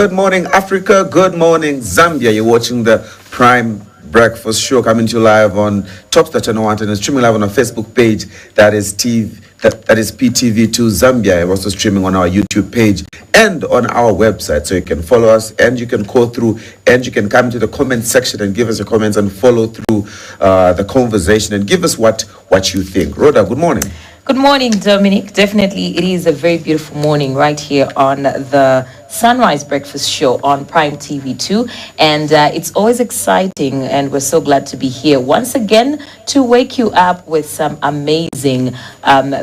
Good morning, Africa. Good morning, Zambia. You're watching the Prime Breakfast Show coming to you live on Topstar Channel 1 and streaming live on our Facebook page. That is that is PTV2 Zambia. We're also streaming on our YouTube page and on our website. So you can follow us and you can call through and you can come to the comment section and give us your comments and follow through the conversation and give us what you think. Rhoda, good morning. Good morning, Dominic. Definitely, it is a very beautiful morning right here on the Sunrise Breakfast Show on Prime TV2, and it's always exciting, and we're so glad to be here once again to wake you up with some amazing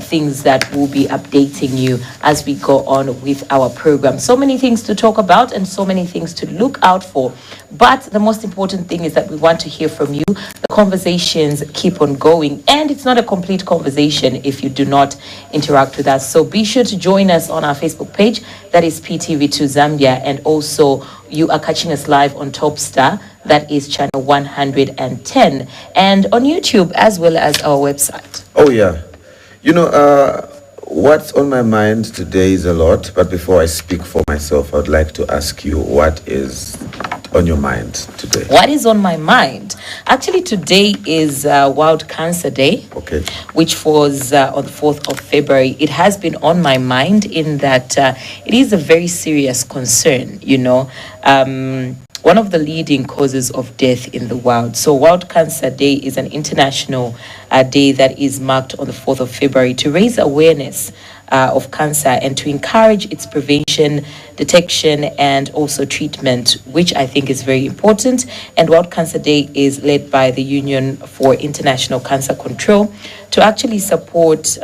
things that will be updating you as we go on with our program. So many things to talk about and so many things to look out for, but the most important thing is that we want to hear from you. The conversations keep on going, and it's not a complete conversation if you do not interact with us. So be sure to join us on our Facebook page, that is PTV2 Zambia, and also you are catching us live on Topstar, that is channel 110, and on YouTube as well as our website. Oh yeah, you know what's on my mind today is a lot, but before I speak for myself, I'd like to ask you what is on your mind today. What is on my mind? Actually, today is World Cancer Day, okay, which was on the 4th of February. It has been on my mind in that it is a very serious concern, you know. One of the leading causes of death in the world. So World Cancer Day is an international day that is marked on the 4th of February to raise awareness of cancer and to encourage its prevention, detection, and also treatment, which I think is very important. And World Cancer Day is led by the Union for International Cancer Control to actually support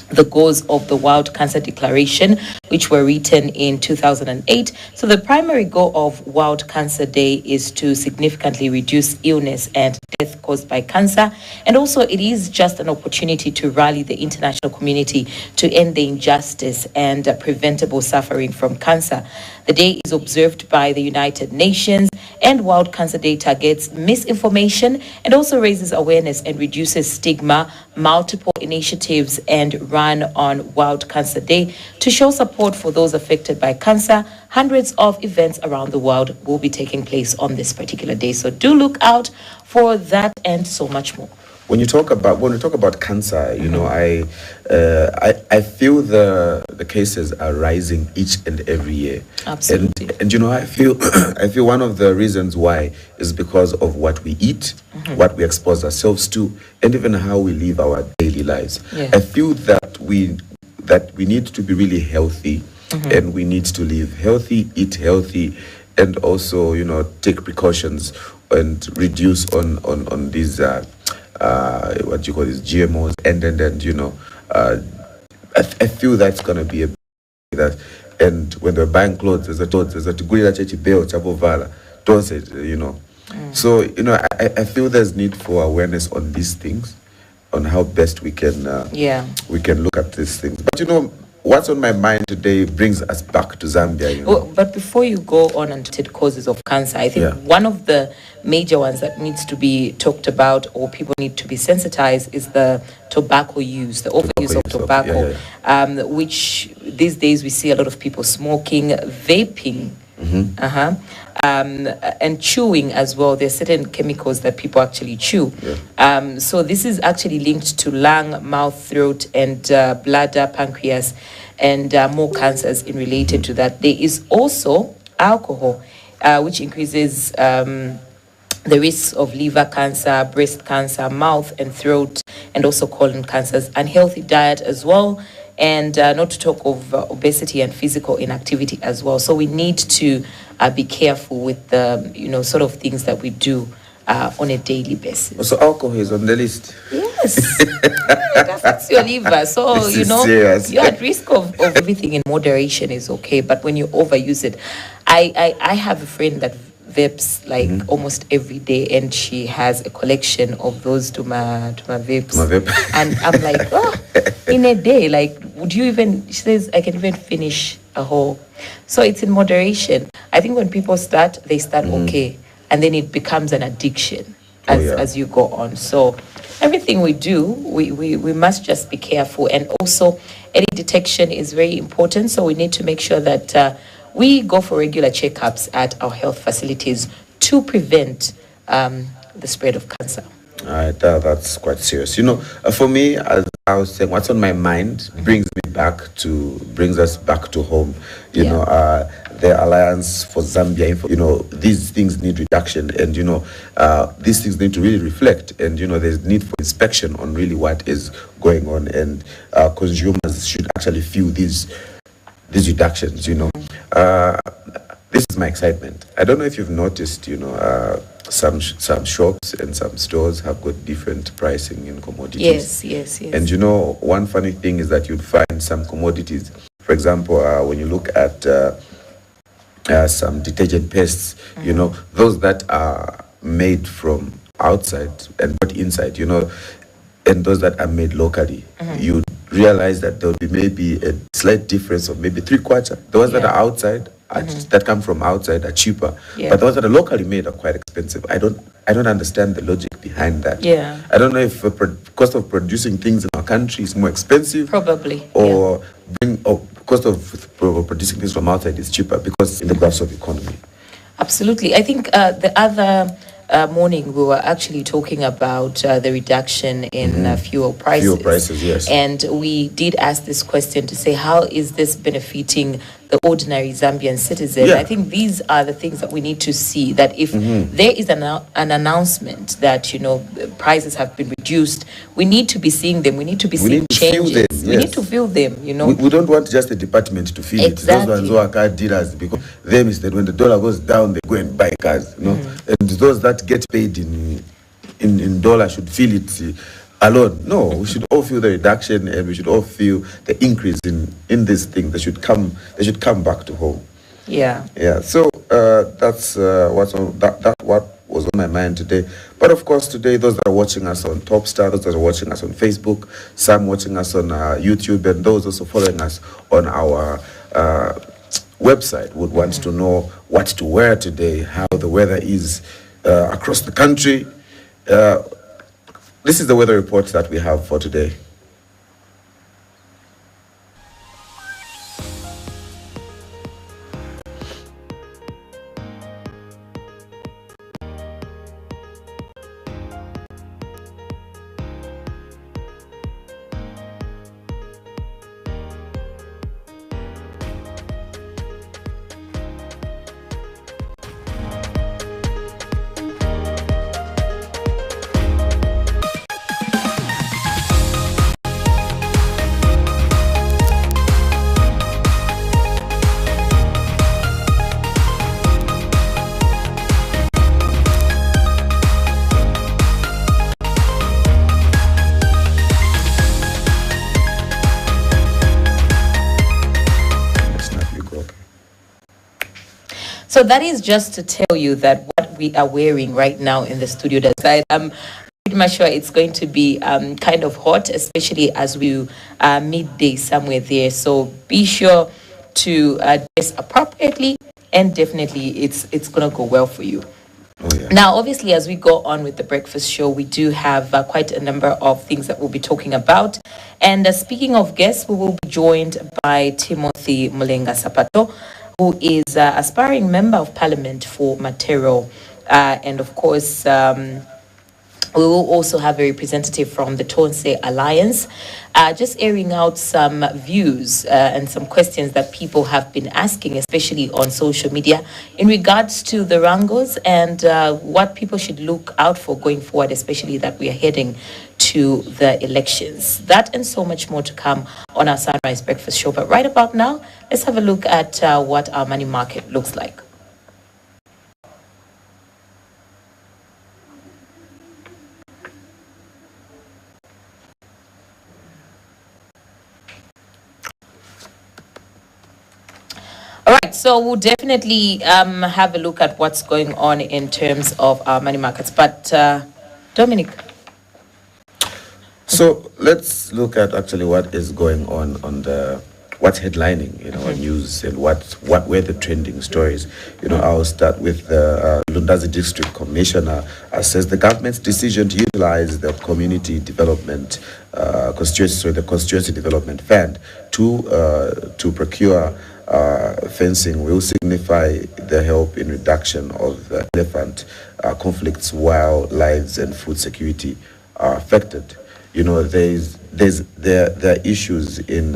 the goals of the World Cancer Declaration, which were written in 2008. So the primary goal of World Cancer Day is to significantly reduce illness and death caused by cancer. And also it is just an opportunity to rally the international community to end the injustice and preventable suffering from cancer. The day is observed by the United Nations, and World Cancer Day targets misinformation and also raises awareness and reduces stigma. Multiple initiatives and run on World Cancer Day to show support for those affected by cancer. Hundreds of events around the world will be taking place on this particular day. So do look out for that and so much more. When we talk about cancer, you know, I feel the cases are rising each and every year. Absolutely. And you know, I feel one of the reasons why is because of what we eat, what we expose ourselves to, and even how we live our daily lives. Yeah. I feel that we need to be really healthy, and we need to live healthy, eat healthy, and also, you know, take precautions and reduce on these what you call these GMOs, and you know, I feel that's gonna be that. And when they're buying clothes, there's a tugulira chechi beo chabovala, don't say, you know. So you know, I feel there's need for awareness on these things, on how best we can look at these things. But you know, what's on my mind today brings us back to Zambia. You know? Well, but before you go on to causes of cancer, I think one of the major ones that needs to be talked about or people need to be sensitized is the tobacco use, the overuse of tobacco, which these days we see a lot of people smoking, vaping, and chewing as well. There are certain chemicals that people actually chew. So this is actually linked to lung, mouth, throat, and bladder, pancreas, and more cancers in related to that. There is also alcohol, which increases the risks of liver cancer, breast cancer, mouth and throat, and also colon cancers. Unhealthy diet as well, and not to talk of obesity and physical inactivity as well. So we need to be careful with the, you know, sort of things that we do on a daily basis. So alcohol is on the list? Yes. It affects your liver. So, you know, you're at risk of everything in moderation is okay. But when you overuse it, I have a friend that vapes like almost every day, and she has a collection of those to my vapes. And I'm like, oh, in a day, like, would you even, she says, I can even finish a whole. So it's in moderation. I think when people start, they start okay, and then it becomes an addiction as you go on. So everything we do, we must just be careful. And also, early detection is very important. So we need to make sure that we go for regular checkups at our health facilities to prevent the spread of cancer. All right, that's quite serious. For me, as I was saying, what's on my mind brings us back to home. The Alliance for Zambia, these things need reduction, and these things need to really reflect, and there's need for inspection on really what is going on, and consumers should actually feel these reductions. This is my excitement. I don't know if you've noticed, some shops and some stores have got different pricing in commodities. Yes. And one funny thing is that you'd find some commodities, for example, when you look at some detergent pastes, those that are made from outside and brought inside, and those that are made locally, you realize that there will be maybe a slight difference of maybe 3/4. The ones that are outside, that come from outside, are cheaper, but the ones that are locally made are quite expensive. I don't understand the logic behind that. I don't know if the cost of producing things in our country is more expensive, probably, or cost of producing things from outside is cheaper, because in the graphs of economy. Absolutely. I think the other morning we were actually talking about the reduction in fuel prices. Fuel prices, yes. And we did ask this question to say, how is this benefiting the ordinary Zambian citizen? I think these are the things that we need to see, that if there is an announcement that, prices have been reduced, we need to be seeing them. We need to be seeing changes. We need to feel them, We don't want just the department to feel it. Those ones who are car dealers, because them is that when the dollar goes down, they go and buy cars, And those that get paid in dollar should feel it alone. No, we should all feel the reduction, and we should all feel the increase in this thing. They should come back to home. Yeah. So that's what was on my mind today. But of course, today, those that are watching us on Topstar, those that are watching us on Facebook, some watching us on YouTube, and those also following us on our website would want to know what to wear today, how the weather is across the country. This is the weather report that we have for today. So that is just to tell you that what we are wearing right now in the studio outside, I'm pretty much sure it's going to be kind of hot, especially as we midday somewhere there. So be sure to dress appropriately, and definitely it's going to go well for you. Now, obviously, as we go on with the breakfast show, we do have quite a number of things that we'll be talking about. And speaking of guests, we will be joined by Timothy Mulenga Sapato, who is aspiring member of parliament for Matero. And of course, we will also have a representative from the Tonse Alliance, just airing out some views and some questions that people have been asking, especially on social media, in regards to the Rangos and what people should look out for going forward, especially that we are heading to the elections. That and so much more to come on our Sunrise Breakfast Show. But right about now, let's have a look at what our money market looks like. All right, so we'll definitely have a look at what's going on in terms of our money markets. But Dominic. So let's look at actually what is going on what's headlining in our news, and what were the trending stories. I'll start with the Lundazi District Commissioner says the government's decision to utilize the community development the constituency development fund to procure fencing will signify the help in reduction of the elephant conflicts while lives and food security are affected. You know, there are issues in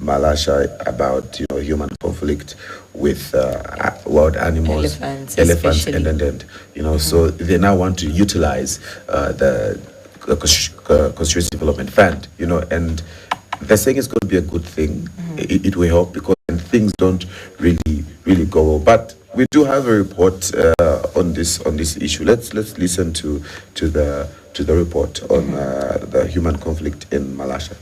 Malasha about human conflict with wild animals, elephants and so they now want to utilize the Constituency Development Fund, and they're saying it's going to be a good thing. It will help because things don't really go well. But we do have a report on this issue. Let's listen to the report on the human conflict in Malasha.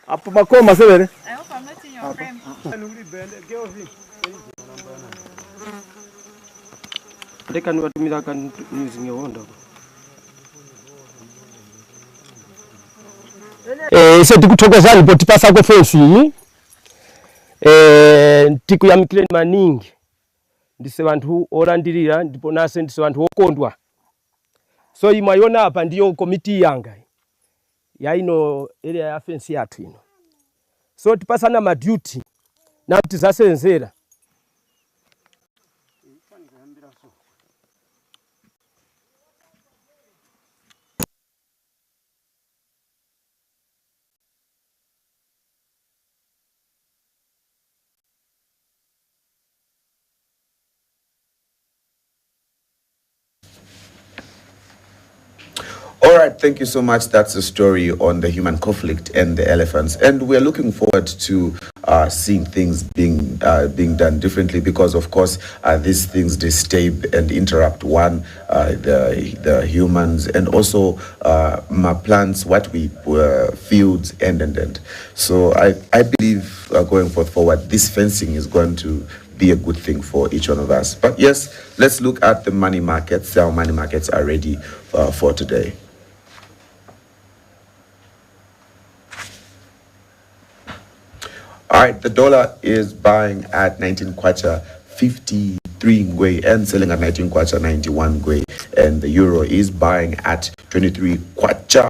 I hope I'm not in your frame. They can what me that can using your wonder. Setikutokozani poti pasa kwa fensi tikuyamikire maningi ndise vantu orandirira ndipo nase ndise vantu okondwa so imwayona apa ndiyo komiti yanga yaino area ya fensi yathu ino so tipasana ma duty na tizasenzera. All right, thank you so much. That's the story on the human conflict and the elephants, and we're looking forward to seeing things being done differently because, of course, these things disturb and interrupt the humans and also my plants, what we fields and. So I believe going forward, this fencing is going to be a good thing for each one of us. But yes, let's look at the money markets. Our money markets are ready for today. All right, the dollar is buying at 19 kwacha 53 ngwe and selling at 19 kwacha 91 ngwe, and the euro is buying at 23 kwacha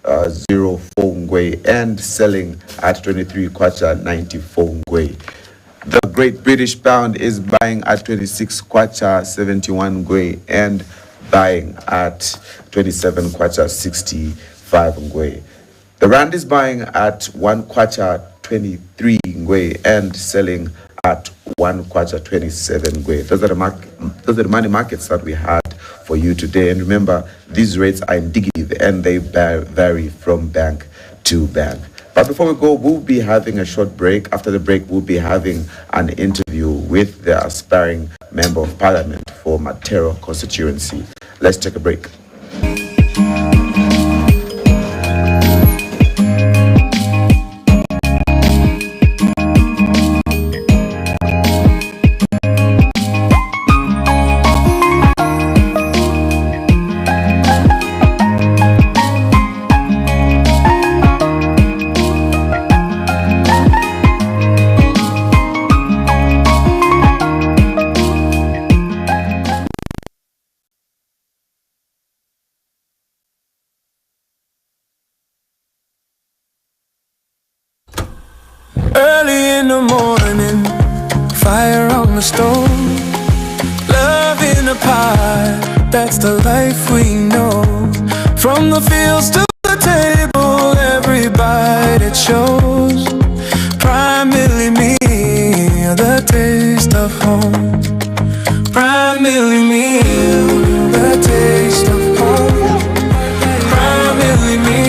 04 ngwe and selling at 23 kwacha 94 ngwe. The Great British Pound is buying at 26 kwacha 71 ngwe and buying at 27 kwacha 65 ngwe. The rand is buying at 1 kwacha 23 ngwe and selling at 1 kwacha 27 ngwe. Those are the money markets that we had for you today. And remember, these rates are indicative and they vary from bank to bank. But before we go, we'll be having a short break. After the break, we'll be having an interview with the aspiring member of parliament for Matero constituency. Let's take a break. Early in the morning, fire on the stove, love in a pie, that's the life we know. From the fields to the table, every bite it shows. Primarily me, the taste of home. Primarily me, the taste of home. Primarily me,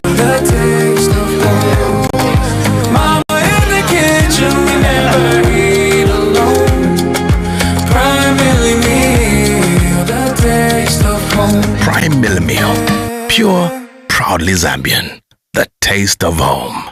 the taste of home. Mama in the kitchen, we never eat alone. Primarily me, the taste of home. Primarily Meal, pure, proudly Zambian, the taste of home.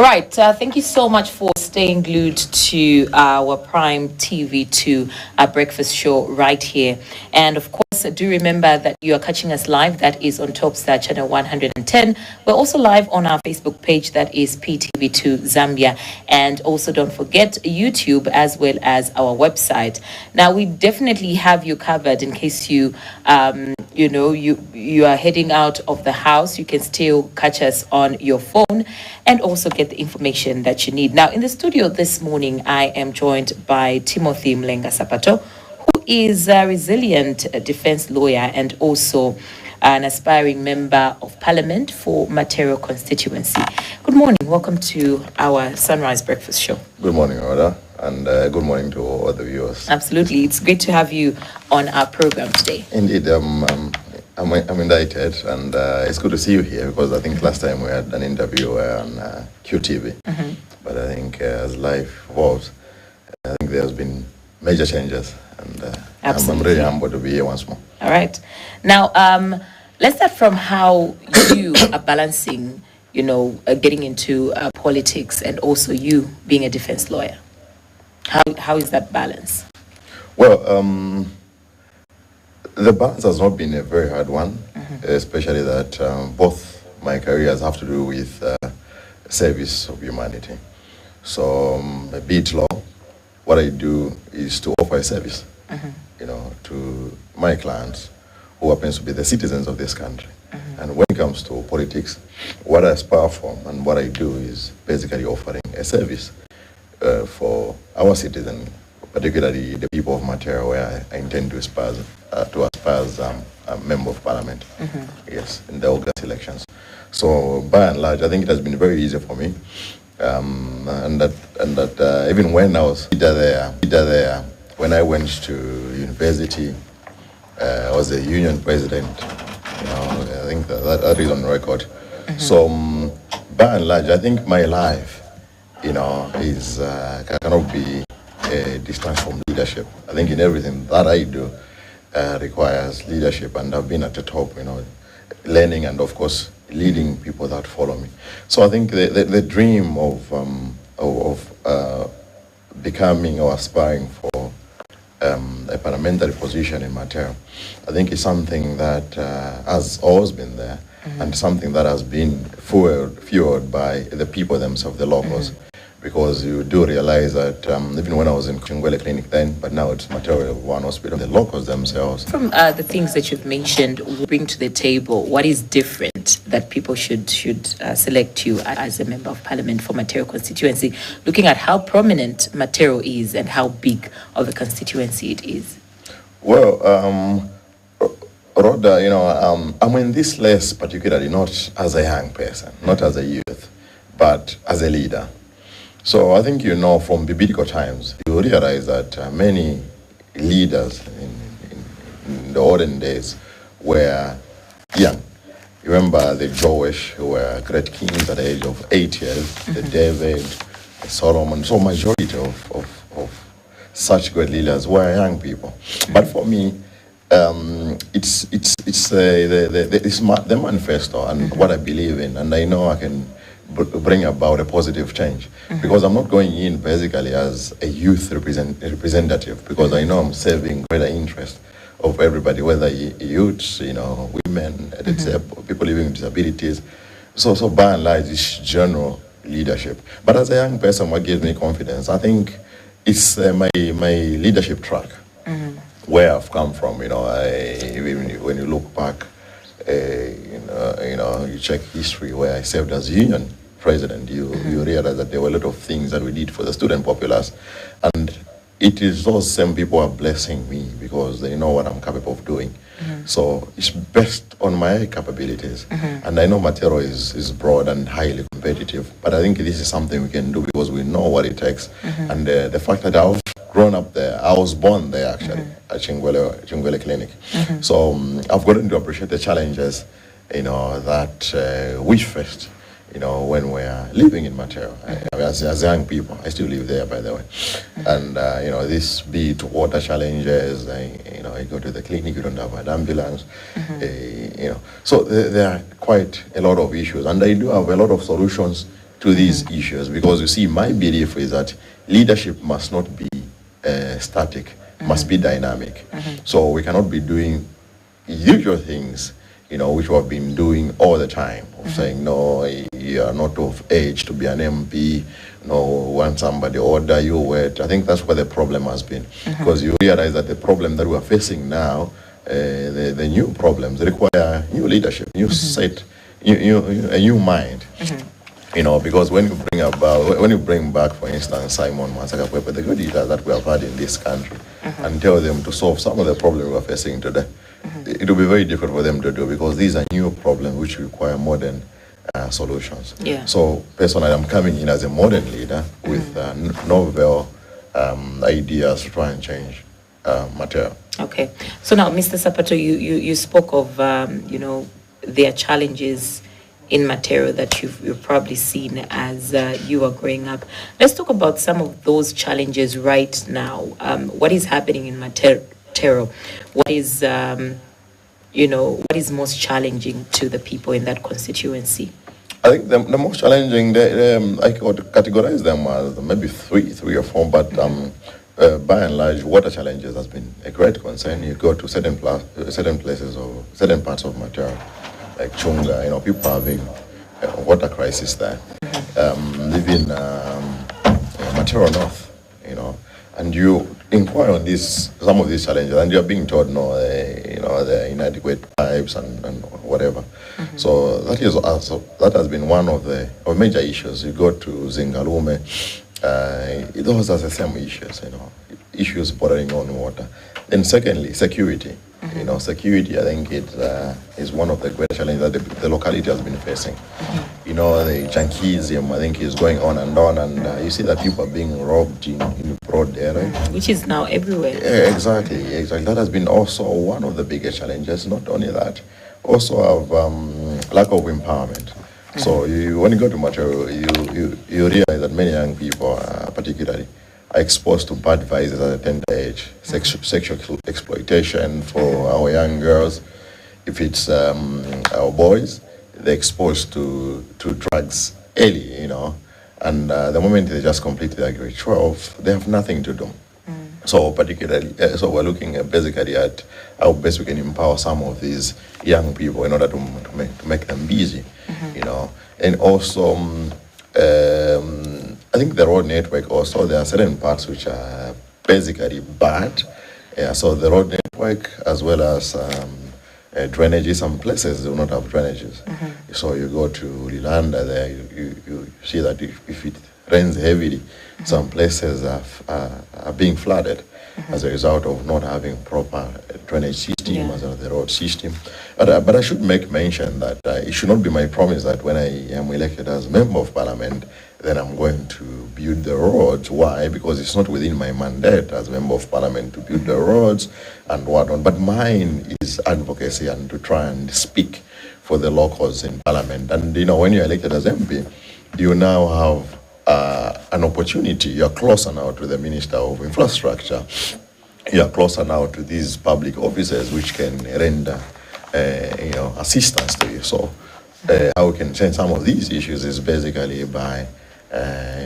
All right. Thank you so much for staying glued to our Prime TV2 breakfast show right here. And of course, do remember that you are catching us live. That is on Topstar channel 110. We're also live on our Facebook page. That is PTV2 Zambia. And also don't forget YouTube as well as our website. Now, we definitely have you covered in case you, you are heading out of the house. You can still catch us on your phone and also get the information that you need. Now, in the studio this morning, I am joined by Timothy Mlenga Sapato, who is a resilient defense lawyer and also an aspiring member of parliament for Matero constituency. Good morning. Welcome to our Sunrise Breakfast Show. Good morning, Oda, and good morning to all the viewers. Absolutely. It's great to have you on our program today. Indeed, I'm indicted, and it's good to see you here because I think last time we had an interview on QTV. But I think as life evolves, I think there's been major changes, and I'm really humbled to be here once more. All right. Now, let's start from how you are balancing, getting into politics and also you being a defense lawyer. How is that balance? Well, the balance has not been a very hard one, especially that both my careers have to do with service of humanity. So, be it law, what I do is to offer a service, to my clients, who happens to be the citizens of this country. And when it comes to politics, what I aspire for and what I do is basically offering a service for our citizens, particularly the people of Matero, where I intend to aspire as a member of parliament. Yes, in the August elections. So by and large, I think it has been very easy for me. And that even when I was leader there, when I went to university, I was a union president. I think that is on record. So by and large, I think my life, is cannot be distance from leadership. I think in everything that I do requires leadership, and I've been at the top, learning and of course leading people that follow me. So I think the dream of becoming or aspiring for a parliamentary position in Matero, I think is something that has always been there, and something that has been fueled by the people themselves, the locals. Because you do realize that even when I was in Chingwele Clinic then, but now it's Matero One Hospital, the locals themselves. From the things that you've mentioned, bring to the table, what is different that people should select you as a member of parliament for Matero constituency, looking at how prominent Matero is and how big of a constituency it is? Well, Rhoda, I'm in this place particularly not as a young person, not as a youth, but as a leader. So I think from biblical times, you realize that many leaders in the olden days were young. You remember the Joash, who were great kings at the age of 8 years, the David, the Solomon. So majority of such great leaders were young people. But for me, it's the manifesto and what I believe in, and I know I can bring about a positive change, because I'm not going in basically as a youth representative, because I know I'm serving greater interest of everybody, whether youths, women, people living with disabilities. So by and large, it's general leadership. But as a young person, what gives me confidence, I think it's my leadership track, where I've come from. When you look back, you check history where I served as union president, you realize that there were a lot of things that we did for the student populace, and it is those same people are blessing me because they know what I'm capable of doing. So it's based on my capabilities, and I know Matero is broad and highly competitive, but I think this is something we can do because we know what it takes, and the fact that I've grown up there, I was born there actually, at Chingwele Clinic. So I've gotten to appreciate the challenges, that we faced, when we are living in Matero. As young people, I still live there, by the way. And, this be it water challenges, you go to the clinic, you don't have an ambulance, So there are quite a lot of issues. And I do have a lot of solutions to these issues, because you see, my belief is that leadership must not be static, must be dynamic. So we cannot be doing usual things, you know, which we have been doing all the time, of saying, no, you are not of age to be an MP, no, when somebody order you, wait. I think that's where the problem has been, because you realize that the problem that we are facing now, the new problems require new leadership, new set, a new mind. You know, because when you bring back, for instance, Simon Masakapwepe, the good leaders that we have had in this country, and tell them to solve some of the problems we are facing today, it will be very difficult for them to do, because these are new problems which require modern solutions. Yeah. So personally, I'm coming in as a modern leader with novel ideas to try and change material. Okay. So now, Mr. Sapato, you spoke of, you know, there are challenges in material that you've probably seen as you are growing up. Let's talk about some of those challenges right now. What is happening in material? What is, you know, what is most challenging to the people in that constituency? I think the most challenging, I could categorize them as maybe three or four, but by and large, water challenges has been a great concern. You go to certain places or certain parts of material, like Chunga, you know, people having a water crisis there. Living material north, you know, and you inquire on some of these challenges, and you're being told, no, you know, they're inadequate pipes and whatever. So that has been one of the major issues. You go to Zingalume, those are the same issues, you know, issues bordering on water. Then secondly, security. You know, security, I think it is one of the great challenges that the locality has been facing. You know, the junkiesism, I think, is going on, and you see that people are being robbed in broad area. Which is now everywhere. Yeah, exactly. That has been also one of the biggest challenges. Not only that, also have lack of empowerment. So when you go to material, you realize that many young people, particularly, are exposed to bad vices at a tender age, sexual exploitation for our young girls. If it's our boys, they're exposed to drugs early, you know, and the moment they just complete their grade 12, they have nothing to do. So particularly, so we're looking basically at how best we can empower some of these young people in order to make them busy, you know, and also I think the road network also, there are certain parts which are basically bad. Yeah, so the road network as well as drainages, some places do not have drainages. So you go to Lilanda there, you see that if it rains heavily, some places are being flooded as a result of not having proper drainage system as well as the road system. But I should make mention that it should not be my promise that when I am elected as Member of Parliament, then I'm going to build the roads. Why? Because it's not within my mandate as Member of Parliament to build the roads and whatnot. But mine is advocacy and to try and speak for the locals in Parliament. And, you know, when you're elected as MP, you now have an opportunity. You're closer now to the Minister of Infrastructure. You're closer now to these public officers which can render, you know, assistance to you. So how we can change some of these issues is basically by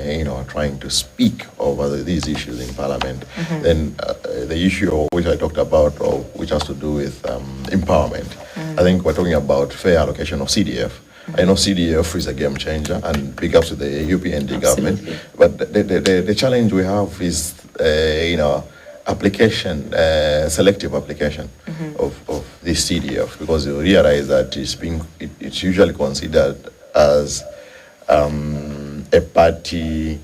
you know, trying to speak over these issues in Parliament. Then the issue which I talked about, which has to do with empowerment. I think we're talking about fair allocation of CDF. I know CDF is a game changer, and big ups to the UPND government. But the challenge we have is, you know, application, selective application of this CDF, because you realize that it's usually considered as a party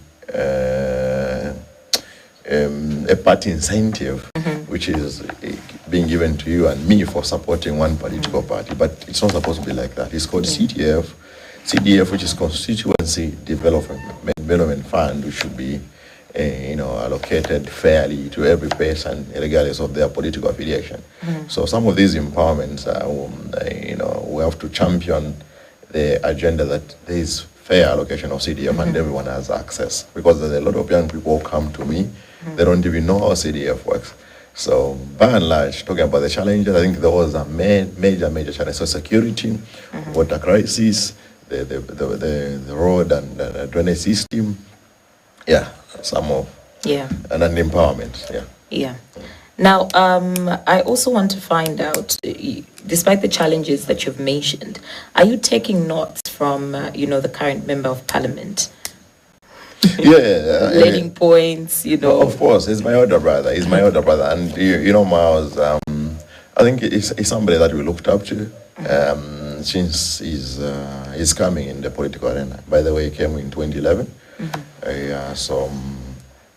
incentive, which is being given to you and me for supporting one political party, but it's not supposed to be like that. It's called CDF, which is Constituency Development Fund, which should be you know, allocated fairly to every person, regardless of their political affiliation. So some of these empowerments, you know, we have to champion the agenda that there is fair allocation of CDF and everyone has access, because there's a lot of young people who come to me, they don't even know how CDF works. So by and large, talking about the challenges, I think there was a major challenge. So security, water crisis, the road and drainage system. Yeah, some of and an empowerment. Yeah. Now, I also want to find out, despite the challenges that you've mentioned, are you taking notes from, the current member of parliament? Leading points, Of course, he's my older brother. And Miles, I think he's somebody that we looked up to since he's coming in the political arena. By the way, he came in 2011. So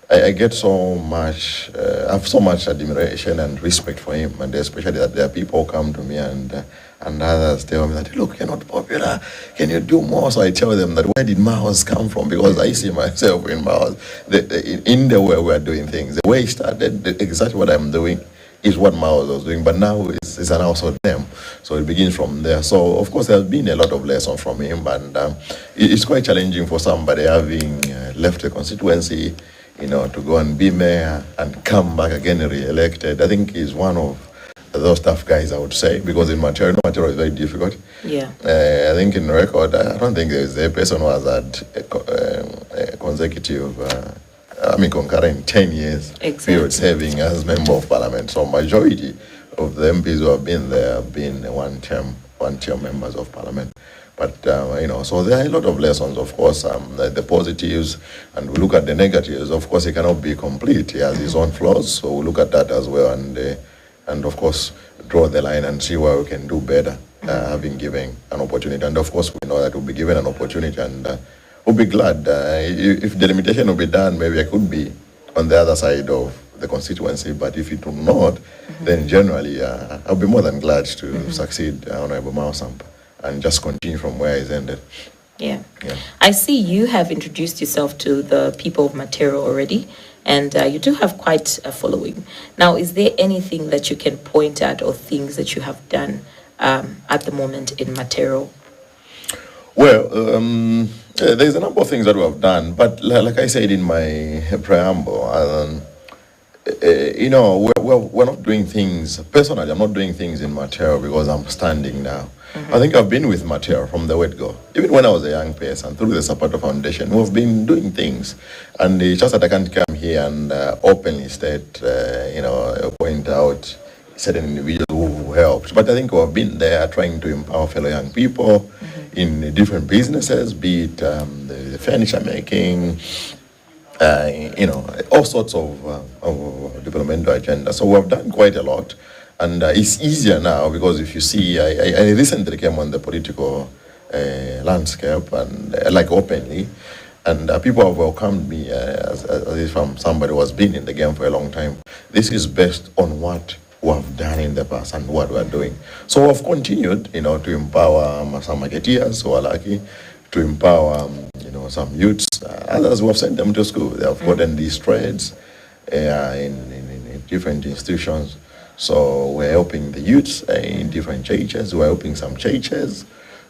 I get so much, I have so much admiration and respect for him, and especially that there are people who come to me and others tell me that, look, you're not popular, can you do more? So I tell them that, where did Miles come from? Because I see myself in Miles, in the way we're doing things. The way he started, exactly what I'm doing is what Miles was doing, but now it's an household name. So it begins from there. So, of course, there's been a lot of lessons from him, and it's quite challenging for somebody having left the constituency, to go and be mayor and come back again re-elected. I think he's one of those tough guys, I would say, because in material is very difficult. Yeah. I think in record, I don't think there's a person who has had a consecutive, concurrent 10 years period serving as member of parliament. So majority of the MPs who have been there have been one-term members of parliament. But, so there are a lot of lessons, of course, the positives, and we look at the negatives. Of course, he cannot be complete. He has his own flaws, so we look at that as well, and of course, draw the line and see where we can do better, having given an opportunity. And of course, we know that we'll be given an opportunity, and we'll be glad. If the limitation will be done, maybe I could be on the other side of the constituency, but if it will not, then generally, I'll be more than glad to succeed Honorable Mausampa and just continue from where he's ended. Yeah. I see you have introduced yourself to the people of Matero already, and you do have quite a following. Now, is there anything that you can point at or things that you have done at the moment in Matero? Well, there's a number of things that we have done, but like I said in my preamble, we're not doing things, personally, I'm not doing things in Matero because I'm standing now. I think I've been with Matero from the word go. Even when I was a young person, through the Zapata Foundation, we've been doing things. And it's just that I can't come here and openly state, point out certain individuals who helped. But I think we've been there trying to empower fellow young people in different businesses, be it the furniture making, all sorts of developmental agenda. So we've done quite a lot. And it's easier now because if you see, I recently came on the political landscape and openly, and people have welcomed me as if I'm somebody who has been in the game for a long time. This is based on what we have done in the past and what we are doing. So we've continued, to empower some marketeers who are lucky, to empower, some youths. Others we have sent them to school. They have gotten these trades in different institutions. So we're helping the youths in different churches. We're helping some churches.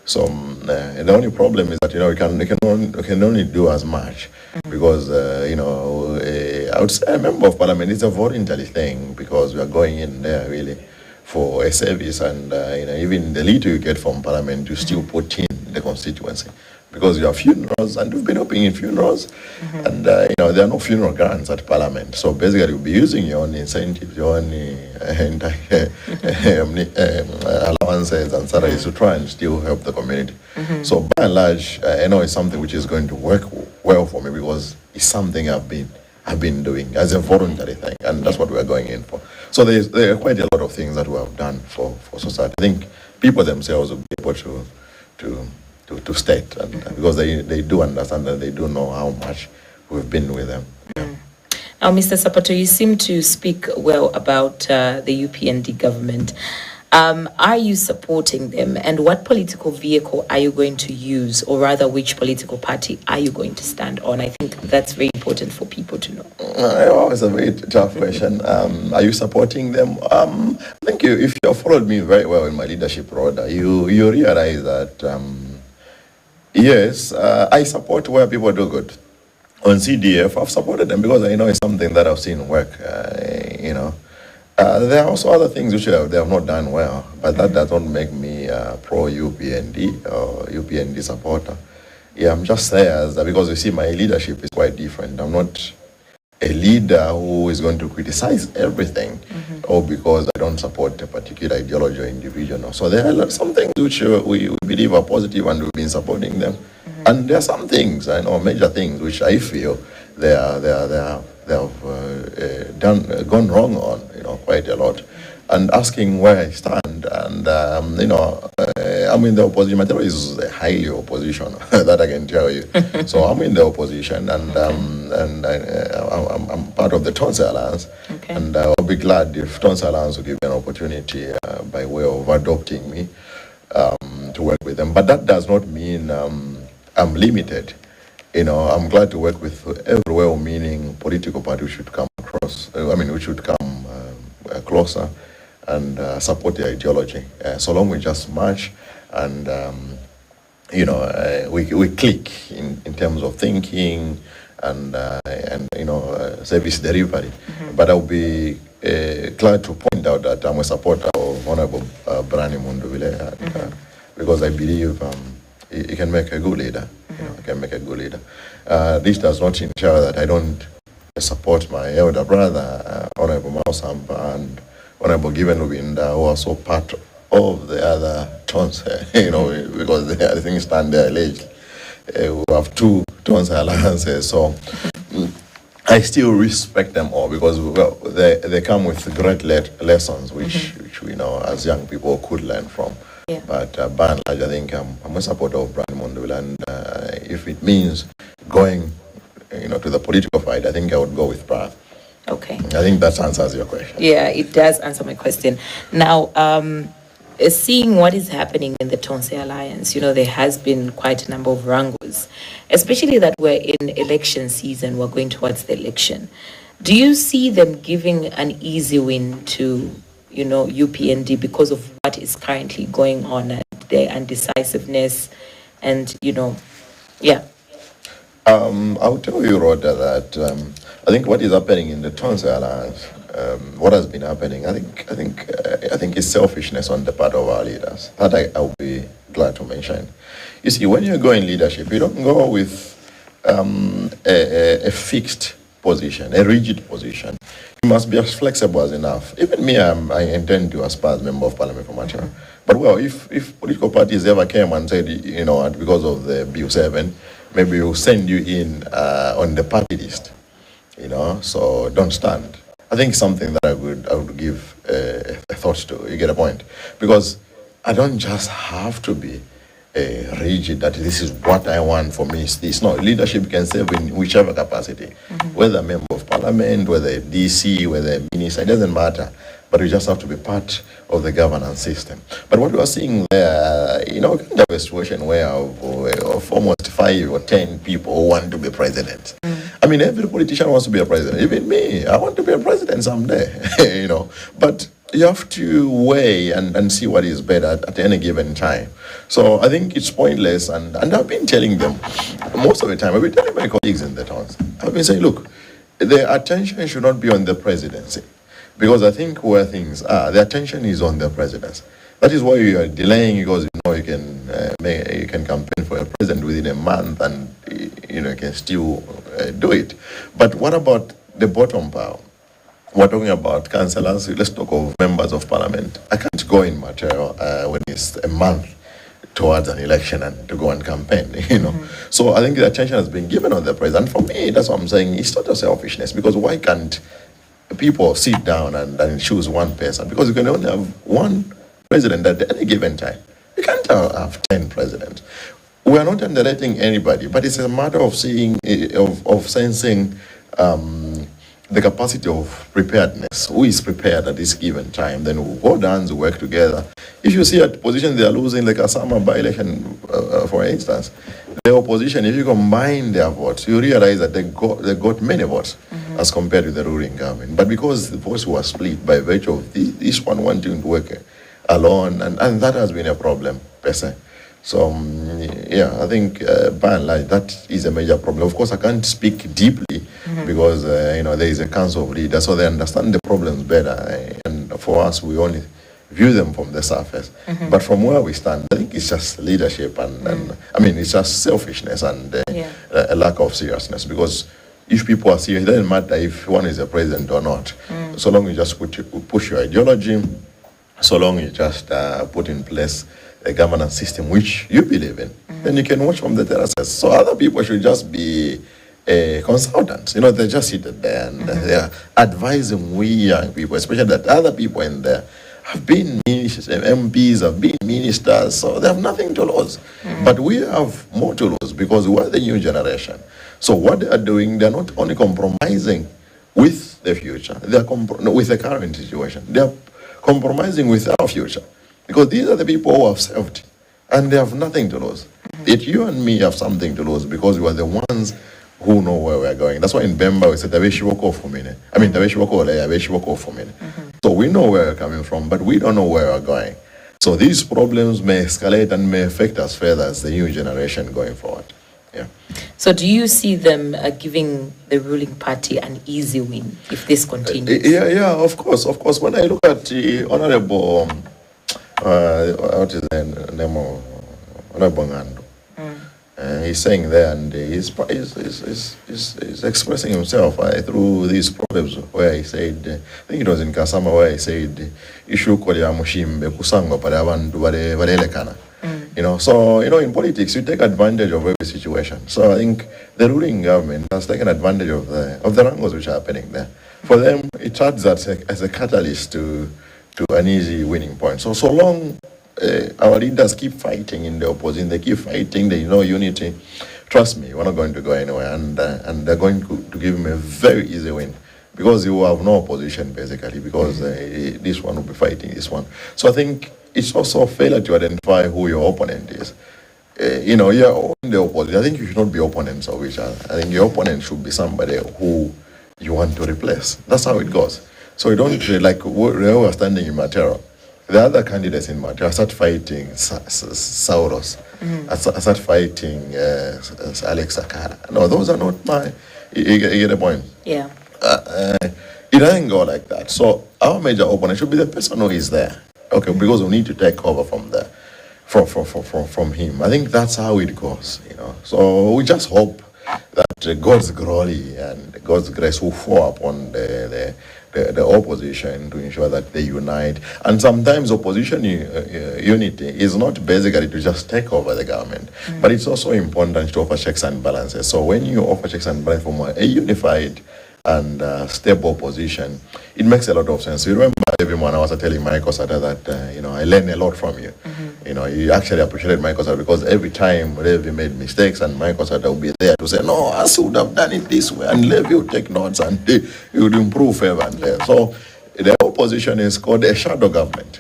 So the only problem is that we can only do as much because I would say a member of parliament is a voluntary thing because we are going in there really for a service, and even the little you get from parliament you still put in the constituency. Because you have funerals, and we've been helping in funerals, and there are no funeral grants at Parliament. So basically, you'll be using your own incentives, your own allowances and salaries to try and still help the community. So by and large, I know it's something which is going to work well for me because it's something I've been doing as a voluntary thing, and that's what we're going in for. So there are quite a lot of things that we have done for society. I think people themselves will be able to state, and because they do understand and they do know how much we've been with them. Now, Mr. Sapato, you seem to speak well about the UPND government. Are you supporting them, and what political vehicle are you going to use, or rather which political party are you going to stand on? I think that's very important for people to know. It's a very tough question. Are you supporting them? I think if you have followed me very well in my leadership role, you realize that yes, I support where people do good. On CDF, I've supported them because I know it's something that I've seen work, There are also other things which they have not done well, but that does not make me pro-UPND or UPND supporter. Yeah, I'm just there because you see my leadership is quite different. I'm not a leader who is going to criticize everything or because I don't support a particular ideology or individual. So there are some things which we believe are positive and we've been supporting them. And there are some things, I know, major things which I feel they have gone wrong on, quite a lot. And asking where I stand, and I'm in the opposition. Material is a highly opposition, that I can tell you. So I'm in the opposition, and I'm part of the Tonse Alliance, and I'll be glad if Tonse Alliance will give me an opportunity by way of adopting me to work with them. But that does not mean I'm limited. I'm glad to work with every well-meaning political party who should come across. We should come closer and support the ideology. So long we just march and, we click in terms of thinking and service delivery. But I'll be glad to point out that I'm a supporter of Honorable Brani Munduvile because I believe he can make a good leader. He can make a good leader. This does not ensure that I don't support my elder brother, Honorable Mausampa, and Honorable Given Lubinda, who are also part of the other Tons, because I think stand there alleged. We have two Tons alliances, so I still respect them all because they come with great lessons which we know as young people could learn from. Yeah. But by and large, I think I'm a supporter of Brani Munduvile, and if it means going, to the political fight, I think I would go with Brad. Okay. I think that answers your question. Yeah, it does answer my question. Now, seeing what is happening in the Tonse Alliance, there has been quite a number of wrangles, especially that we're in election season, we're going towards the election. Do you see them giving an easy win to UPND because of what is currently going on and their undecisiveness and, yeah. I'll tell you, Rhoda, that I think what is happening in the Tonse Alliance, what has been happening, I think is selfishness on the part of our leaders. That I'll be glad to mention. You see, when you go in leadership, you don't go with a fixed position, a rigid position. You must be as flexible as enough. Even me, I intend to aspire as member of Parliament for Macha. But if political parties ever came and said, because of the Bill 7, maybe we'll send you in on the party list, so don't stand. I think something that I would give a thought to. You get a point? Because I don't just have to be rigid that this is what I want for me. Is this. No, leadership can serve in whichever capacity, whether a member of parliament, whether a DC, whether a minister, it doesn't matter. But you just have to be part of the governance system. But what we are seeing there, kind of a situation where of almost 5 or 10 people who want to be president. I mean, every politician wants to be a president. Even me, I want to be a president someday, But you have to weigh and see what is better at any given time. So I think it's pointless, and I've been telling them most of the time. I've been telling my colleagues in the towns. I've been saying, look, the attention should not be on the presidency, because I think where things are, the attention is on the presidency. That is why you are delaying, because you can campaign for a president within a month, and you can still do it. But what about the bottom power? We're talking about councillors. Let's talk of members of parliament. I can't go in material when it's a month towards an election and to go and campaign, So I think the attention has been given on the president. For me, that's what I'm saying. It's not a selfishness, because why can't people sit down and choose one person? Because you can only have one president at any given time. You can't have 10 presidents. We are not underrating anybody, but it's a matter of seeing, of sensing the capacity of preparedness. Who is prepared at this given time? Then we'll hold hands, work together. If you see at position they are losing, like Asama by-election, for instance, the opposition, if you combine their votes, you realize that they got many votes as compared to the ruling government. But because the votes were split by virtue of this one wanting to work alone, and that has been a problem, per se. So, I think by and large, that is a major problem. Of course, I can't speak deeply because, there is a council of leaders, so they understand the problems better. And for us, we only view them from the surface. But from where we stand, I think it's just leadership and I mean, it's just selfishness and a lack of seriousness. Because if people are serious, it doesn't matter if one is a president or not. So long you just push your ideology, so long you just put in place a governance system which you believe in, then you can watch from the terraces. So other people should just be consultants. You know, they're just seated there and they're advising we young people, especially that other people in there have been ministers, MPs, have been ministers, so they have nothing to lose. But we have more to lose because we're the new generation. So what they are doing, they're not only compromising with the future, they're with the current situation. They're compromising with our future. Because these are the people who have served and they have nothing to lose. Yet you and me have something to lose because we are the ones who know where we're going. That's why in Bemba we said, so we know where we're coming from, but we don't know where we're going. So these problems may escalate and may affect us further as the new generation going forward. Yeah. So do you see them giving the ruling party an easy win if this continues? Yeah, of course. When I look at the Honorable, what is the name of Honorable Ngando? He's saying there, and he's expressing himself through these problems where he said, I think it was in Kasama where he said, "Issue kwa ya mushimbe kusangwa pale abantu balelekana." You know, so you know, in politics you take advantage of every situation. So I think the ruling government has taken advantage of the wrangles which are happening there. For them, it charges that as a catalyst to an easy winning point. So long our leaders keep fighting in the opposition, they keep fighting, there is no unity. Trust me, we're not going to go anywhere, and they're going to give him a very easy win because you have no opposition basically, because this one will be fighting this one. So I think it's also a failure to identify who your opponent is. You know, you're in the opposition. I think you should not be opponents of each other. I think your opponent should be somebody who you want to replace. That's how it goes. So you don't, like we're standing in Matero. The other candidates in Matero start fighting Sauros. Start fighting Alex Sakara. No, those are not my, you get the point? Yeah. It doesn't go like that. So our major opponent should be the person who is there. Okay, because we need to take over from there, from him. I think that's how it goes, you know. So we just hope that God's glory and God's grace will fall upon the opposition to ensure that they unite. And sometimes opposition unity is not basically to just take over the government, but it's also important to offer checks and balances. So when you offer checks and balances from a unified and stable position, it makes a lot of sense. You remember everyone I was telling Michael Sata that, you know, I learned a lot from you. You know, you actually appreciated Michael Sata because every time Levi made mistakes and Michael Sata would be there to say, no, I would have done it this way, and Levi would take notes and he would improve further and there. So the opposition is called a shadow government.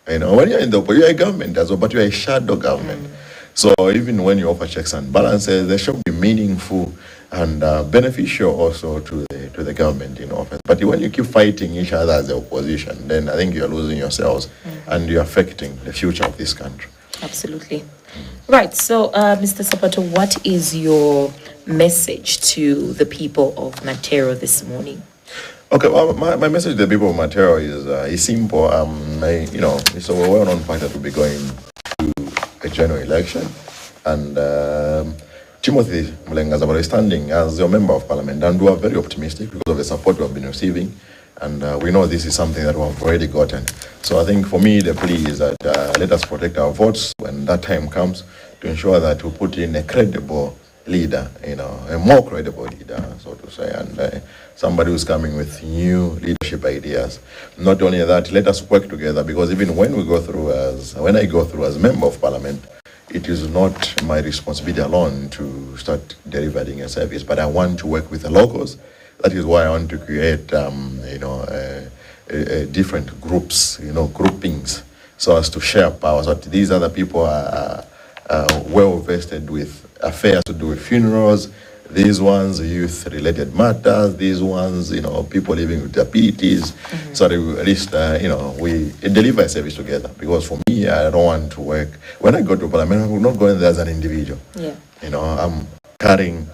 You know, when you're in the opposition, you're a government as well, but you're a shadow government. So even when you offer checks and balances, they should be meaningful and beneficial also to the government in office. But when you keep fighting each other as the opposition, then I think you're losing yourselves and you're affecting the future of this country. Absolutely. Right. So, Mr. Sapato, what is your message to the people of Matero this morning? Okay, well, my message to the people of Matero is simple. You know, it's a well-known fact that we'll be going to a general election, and Timothy Mlengazabara is standing as your member of parliament, and we are very optimistic because of the support we have been receiving, and we know this is something that we have already gotten. So I think for me the plea is that let us protect our votes when that time comes, to ensure that we put in a credible leader, you know, a more credible leader, so to say, and somebody who's coming with new leadership ideas. Not only that, let us work together, because even when I go through as member of parliament, it is not my responsibility alone to start delivering a service, but I want to work with the locals. That is why I want to create, you know, different groups, you know, groupings, so as to share power. So that these other people are well vested with affairs to do with funerals. These ones, youth-related matters. These ones, you know, people living with disabilities. So that at least, you know, we deliver a service together. Because for me, I don't want to work. When I go to parliament, I'm not going there as an individual. Yeah. You know, I'm carrying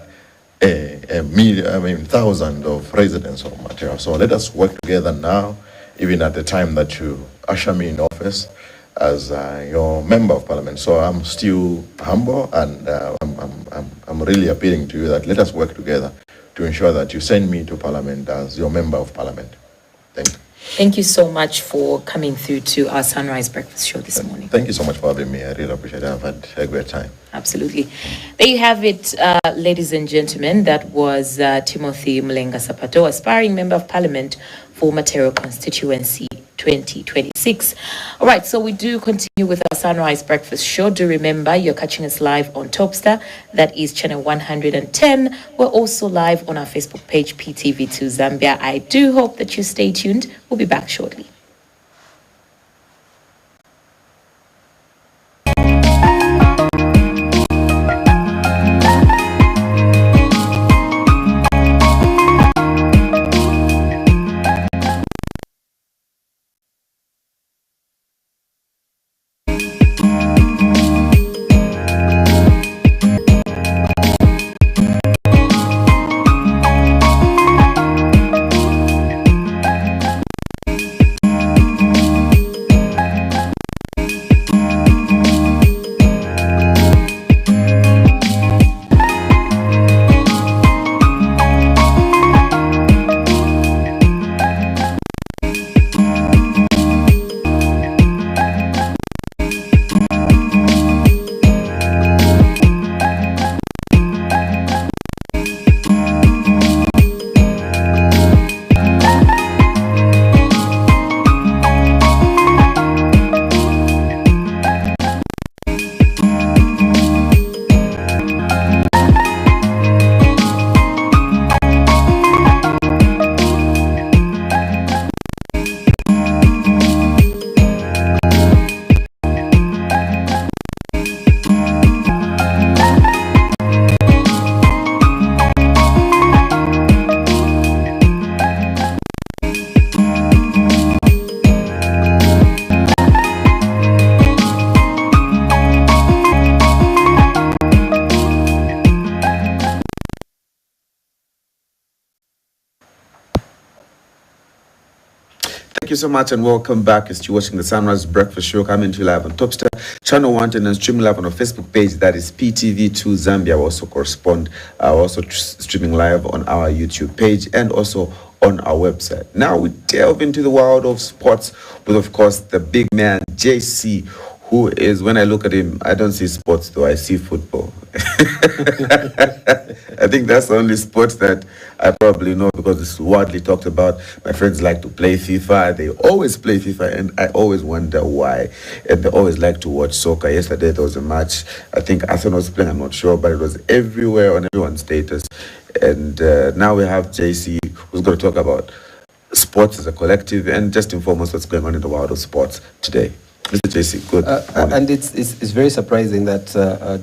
thousands of residents of Matero. So let us work together now even at the time that you usher me in office as your member of parliament. So I'm still humble, and I'm really appealing to you that let us work together to ensure that you send me to parliament as your member of parliament. Thank you. Thank you so much for coming through to our Sunrise Breakfast show this morning. Thank you so much for having me. I really appreciate it. I've had a great time. Absolutely. There you have it, ladies and gentlemen. That was Timothy Mlenga Sapato, aspiring member of parliament for Matero constituency 2026. All right, so we do continue with our Sunrise Breakfast show. Do remember, you're catching us live on Topstar. That is channel 110. We're also live on our Facebook page, PTV2 Zambia. I do hope that you stay tuned. We'll be back shortly. Thank you so much and welcome back. As you're watching the Sunrise Breakfast Show, coming to you live on Topstar, channel 110, and streaming live on our Facebook page, that is PTV2 Zambia. We also streaming live on our YouTube page and also on our website. Now we delve into the world of sports with, of course, the big man, JC, who is, when I look at him, I don't see sports though, I see football. I think that's the only sport that I probably know because it's widely talked about. My friends like to play FIFA. They always play FIFA, and I always wonder why. And they always like to watch soccer. Yesterday there was a match. I think Arsenal was playing, I'm not sure, but it was everywhere on everyone's status. And now we have JC, who's going to talk about sports as a collective and just inform us what's going on in the world of sports today. Mr. JC, good. And it's very surprising that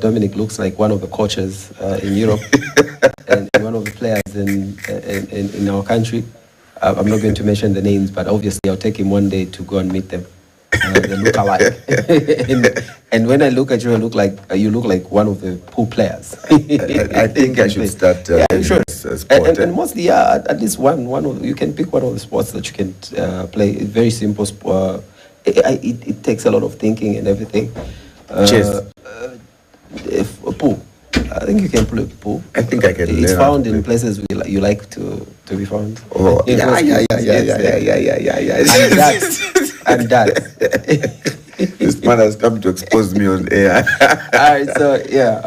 Dominic looks like one of the coaches in Europe and one of the players in our country. I'm not going to mention the names, but obviously I'll take him one day to go and meet them. They look alike. and when I look at you, you look like one of the pool players. I think I should start sure. sport. And mostly, at least one of you can pick one of the sports that you can play. It's very simple sport. It takes a lot of thinking and everything. Chess. Pool. I think you can play pool. I think I can. It's found in places you like to be found. Oh, yeah. And that. This man has come to expose me on air. All right, so yeah.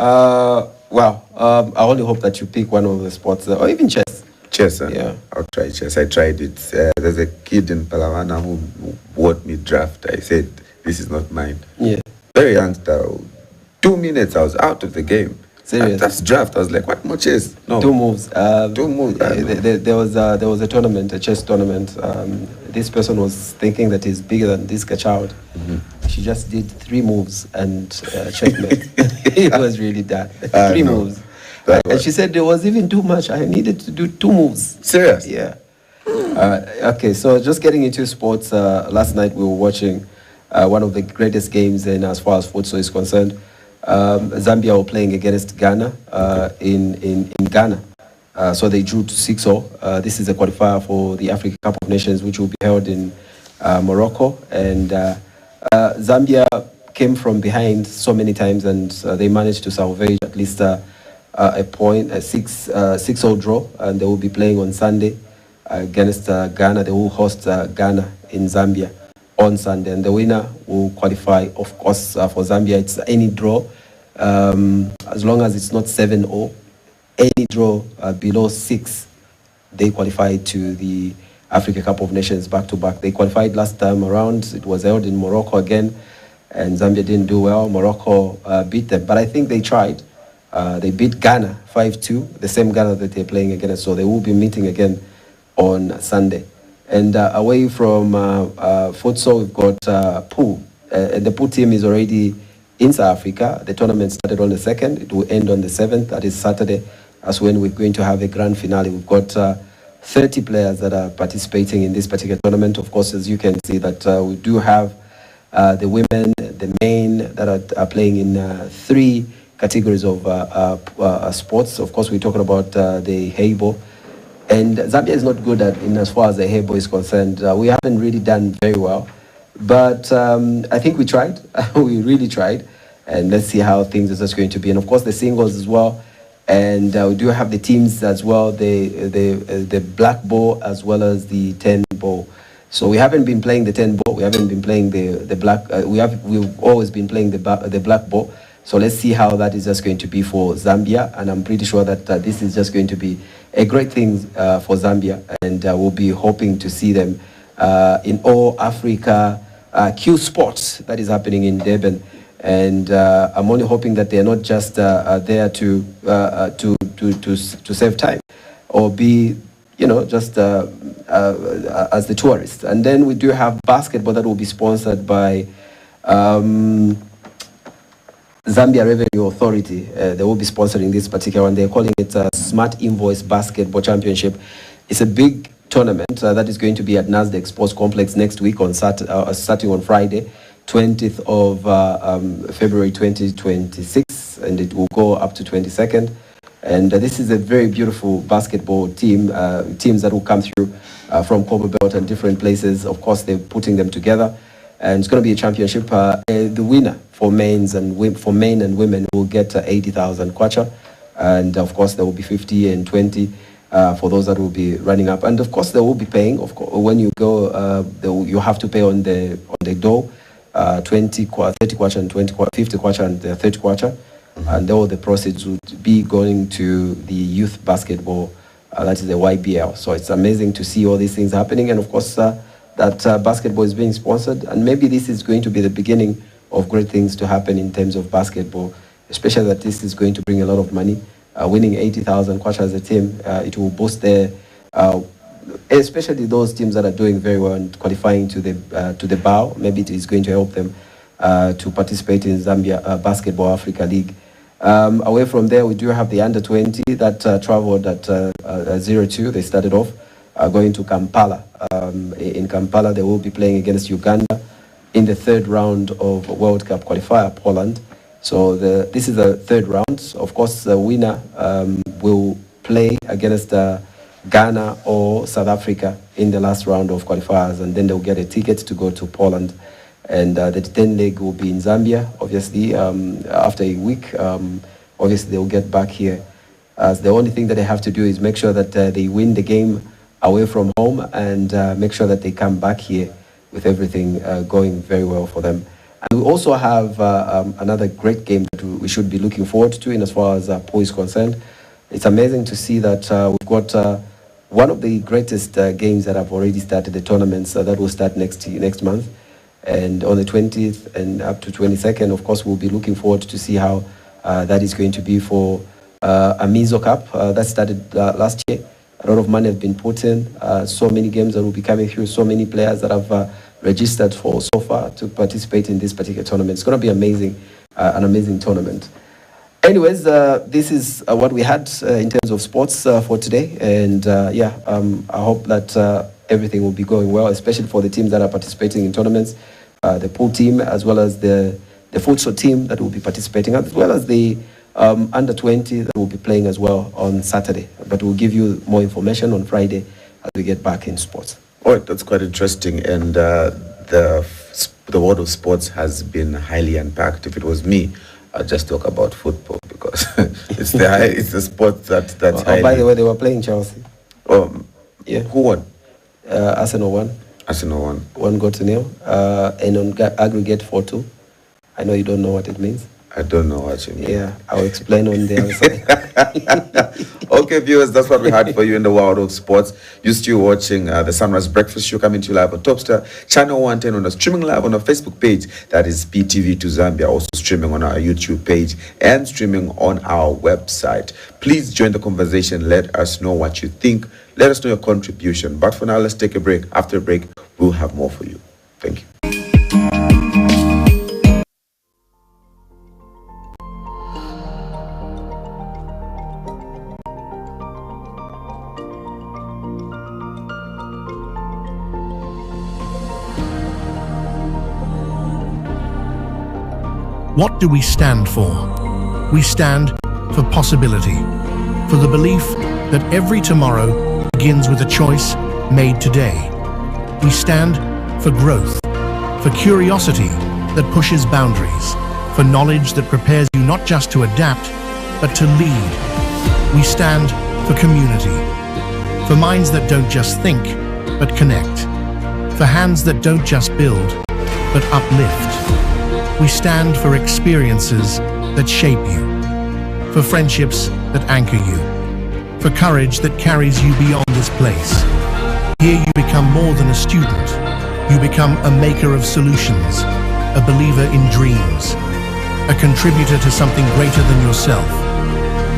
Wow. I only hope that you pick one of the sports, or even chess. Chess, huh? Yeah. I'll try chess. I tried it. There's a kid in Palawana who bought me draft. I said, this is not mine. Yeah. Very youngster. 2 minutes, I was out of the game. Serious? That's draft. I was like, what more chess? No. 2 moves. 2 moves. There was a tournament, a chess tournament. This person was thinking that he's bigger than this child. Mm-hmm. She just did 3 moves and checkmate. It was really that. 3 moves. And she said there was even too much. I needed to do 2 moves. Serious? Yeah. Okay, so just getting into sports. Last night we were watching one of the greatest games in as far as futsal is concerned. Zambia were playing against Ghana in Ghana. So they drew to 6-0. This is a qualifier for the African Cup of Nations, which will be held in Morocco, and Zambia came from behind so many times, and they managed to salvage at least a point, a 6-0 draw, and they will be playing on Sunday against Ghana. They will host Ghana in Zambia on Sunday, and the winner will qualify. Of course, for Zambia, it's any draw, as long as it's not 7-0. Any draw below 6, they qualify to the Africa Cup of Nations back-to-back. They qualified last time around. It was held in Morocco again, and Zambia didn't do well. Morocco beat them, but I think they tried. They beat Ghana 5-2, the same Ghana that they're playing against, so they will be meeting again on Sunday. And away from futsal, we've got pool. And the pool team is already in South Africa. The tournament started on the 2nd. It will end on the 7th. That is Saturday. That's when we're going to have a grand finale. We've got 30 players that are participating in this particular tournament. Of course, as you can see, that we do have the women, the men that are playing in 3 categories of sports. Of course, we're talking about the Heibo. And Zambia is not good in as far as the Heibo is concerned. We haven't really done very well. But I think we tried. We really tried. And let's see how things are just going to be. And of course, the singles as well. And we do have the teams as well, the black ball as well as the 10 ball. So we haven't been playing the 10 ball. We haven't been playing the black. We've always been playing the black ball. So let's see how that is just going to be for Zambia. And I'm pretty sure that this is just going to be a great thing for Zambia. And we'll be hoping to see them in all Africa Q Sports that is happening in Durban. And I'm only hoping that they're not just there to save time or be, just as the tourists. And then we do have basketball that will be sponsored by Zambia Revenue Authority. They will be sponsoring this particular one. They're calling it Smart Invoice Basketball Championship. It's a big tournament that is going to be at Nasdaq Sports Complex next week on starting on Friday, 20th of February 2026, and it will go up to 22nd. And this is a very beautiful basketball teams that will come through from Commonwealth and different places. Of course, they're putting them together, and it's going to be a championship. The winner for men and women will get 80,000 kwacha, and of course there will be 50 and 20 for those that will be running up. And of course they will be paying. Of course, when you go, you have to pay on the door. 30 kwacha and 50 kwacha and 30 kwacha, and all the proceeds would be going to the youth basketball, that is the YBL. So it's amazing to see all these things happening, and of course that basketball is being sponsored, and maybe this is going to be the beginning of great things to happen in terms of basketball, especially that this is going to bring a lot of money. Winning 80,000 kwacha as a team, it will boost their especially those teams that are doing very well and qualifying to the BAO. Maybe it is going to help them to participate in Zambia Basketball Africa League. Away from there, we do have the under-20 that traveled at 0-2. They started off going to Kampala. In Kampala, they will be playing against Uganda in the 3rd round of World Cup qualifier, Poland. So this is the 3rd round. Of course, the winner will play against Ghana or South Africa in the last round of qualifiers, and then they'll get a ticket to go to Poland. And the 10 leg will be in Zambia, obviously, after a week. Obviously, they'll get back here. The only thing that they have to do is make sure that they win the game away from home, and make sure that they come back here with everything going very well for them. And we also have another great game that we should be looking forward to in as far as pool is concerned. It's amazing to see that we've got one of the greatest games that have already started, the tournaments that will start next month. And on the 20th and up to 22nd, of course, we'll be looking forward to see how that is going to be for a Mizo Cup that started last year. A lot of money has been put in, so many games that will be coming through, so many players that have registered for so far to participate in this particular tournament. It's going to be amazing, an amazing tournament. Anyways, this is what we had in terms of sports for today. And I hope that everything will be going well, especially for the teams that are participating in tournaments, the pool team, as well as the futsal team that will be participating, as well as the under-20 that will be playing as well on Saturday. But we'll give you more information on Friday as we get back in sports. Oh, that's quite interesting. And the world of sports has been highly unpacked. If it was me, I'd just talk about football because it's the sport that's highly. By the way, they were playing Chelsea. Yeah. Who won? Arsenal won. Arsenal won. 1-0. And on aggregate 4-2. I know you don't know what it means. I don't know what you mean. Yeah, I'll explain on the other side. Okay, viewers, that's what we had for you in the world of sports. You're still watching the Sunrise Breakfast Show coming to you live on Topstar, Channel 110, on a streaming live on our Facebook page, that is PTV to Zambia, also streaming on our YouTube page and streaming on our website. Please join the conversation. Let us know what you think. Let us know your contribution. But for now, let's take a break. After a break, we'll have more for you. Thank you. What do we stand for? We stand for possibility, for the belief that every tomorrow begins with a choice made today. We stand for growth, for curiosity that pushes boundaries, for knowledge that prepares you not just to adapt, but to lead. We stand for community, for minds that don't just think, but connect, for hands that don't just build, but uplift. We stand for experiences that shape you, for friendships that anchor you, for courage that carries you beyond this place. Here you become more than a student. You become a maker of solutions, a believer in dreams, a contributor to something greater than yourself.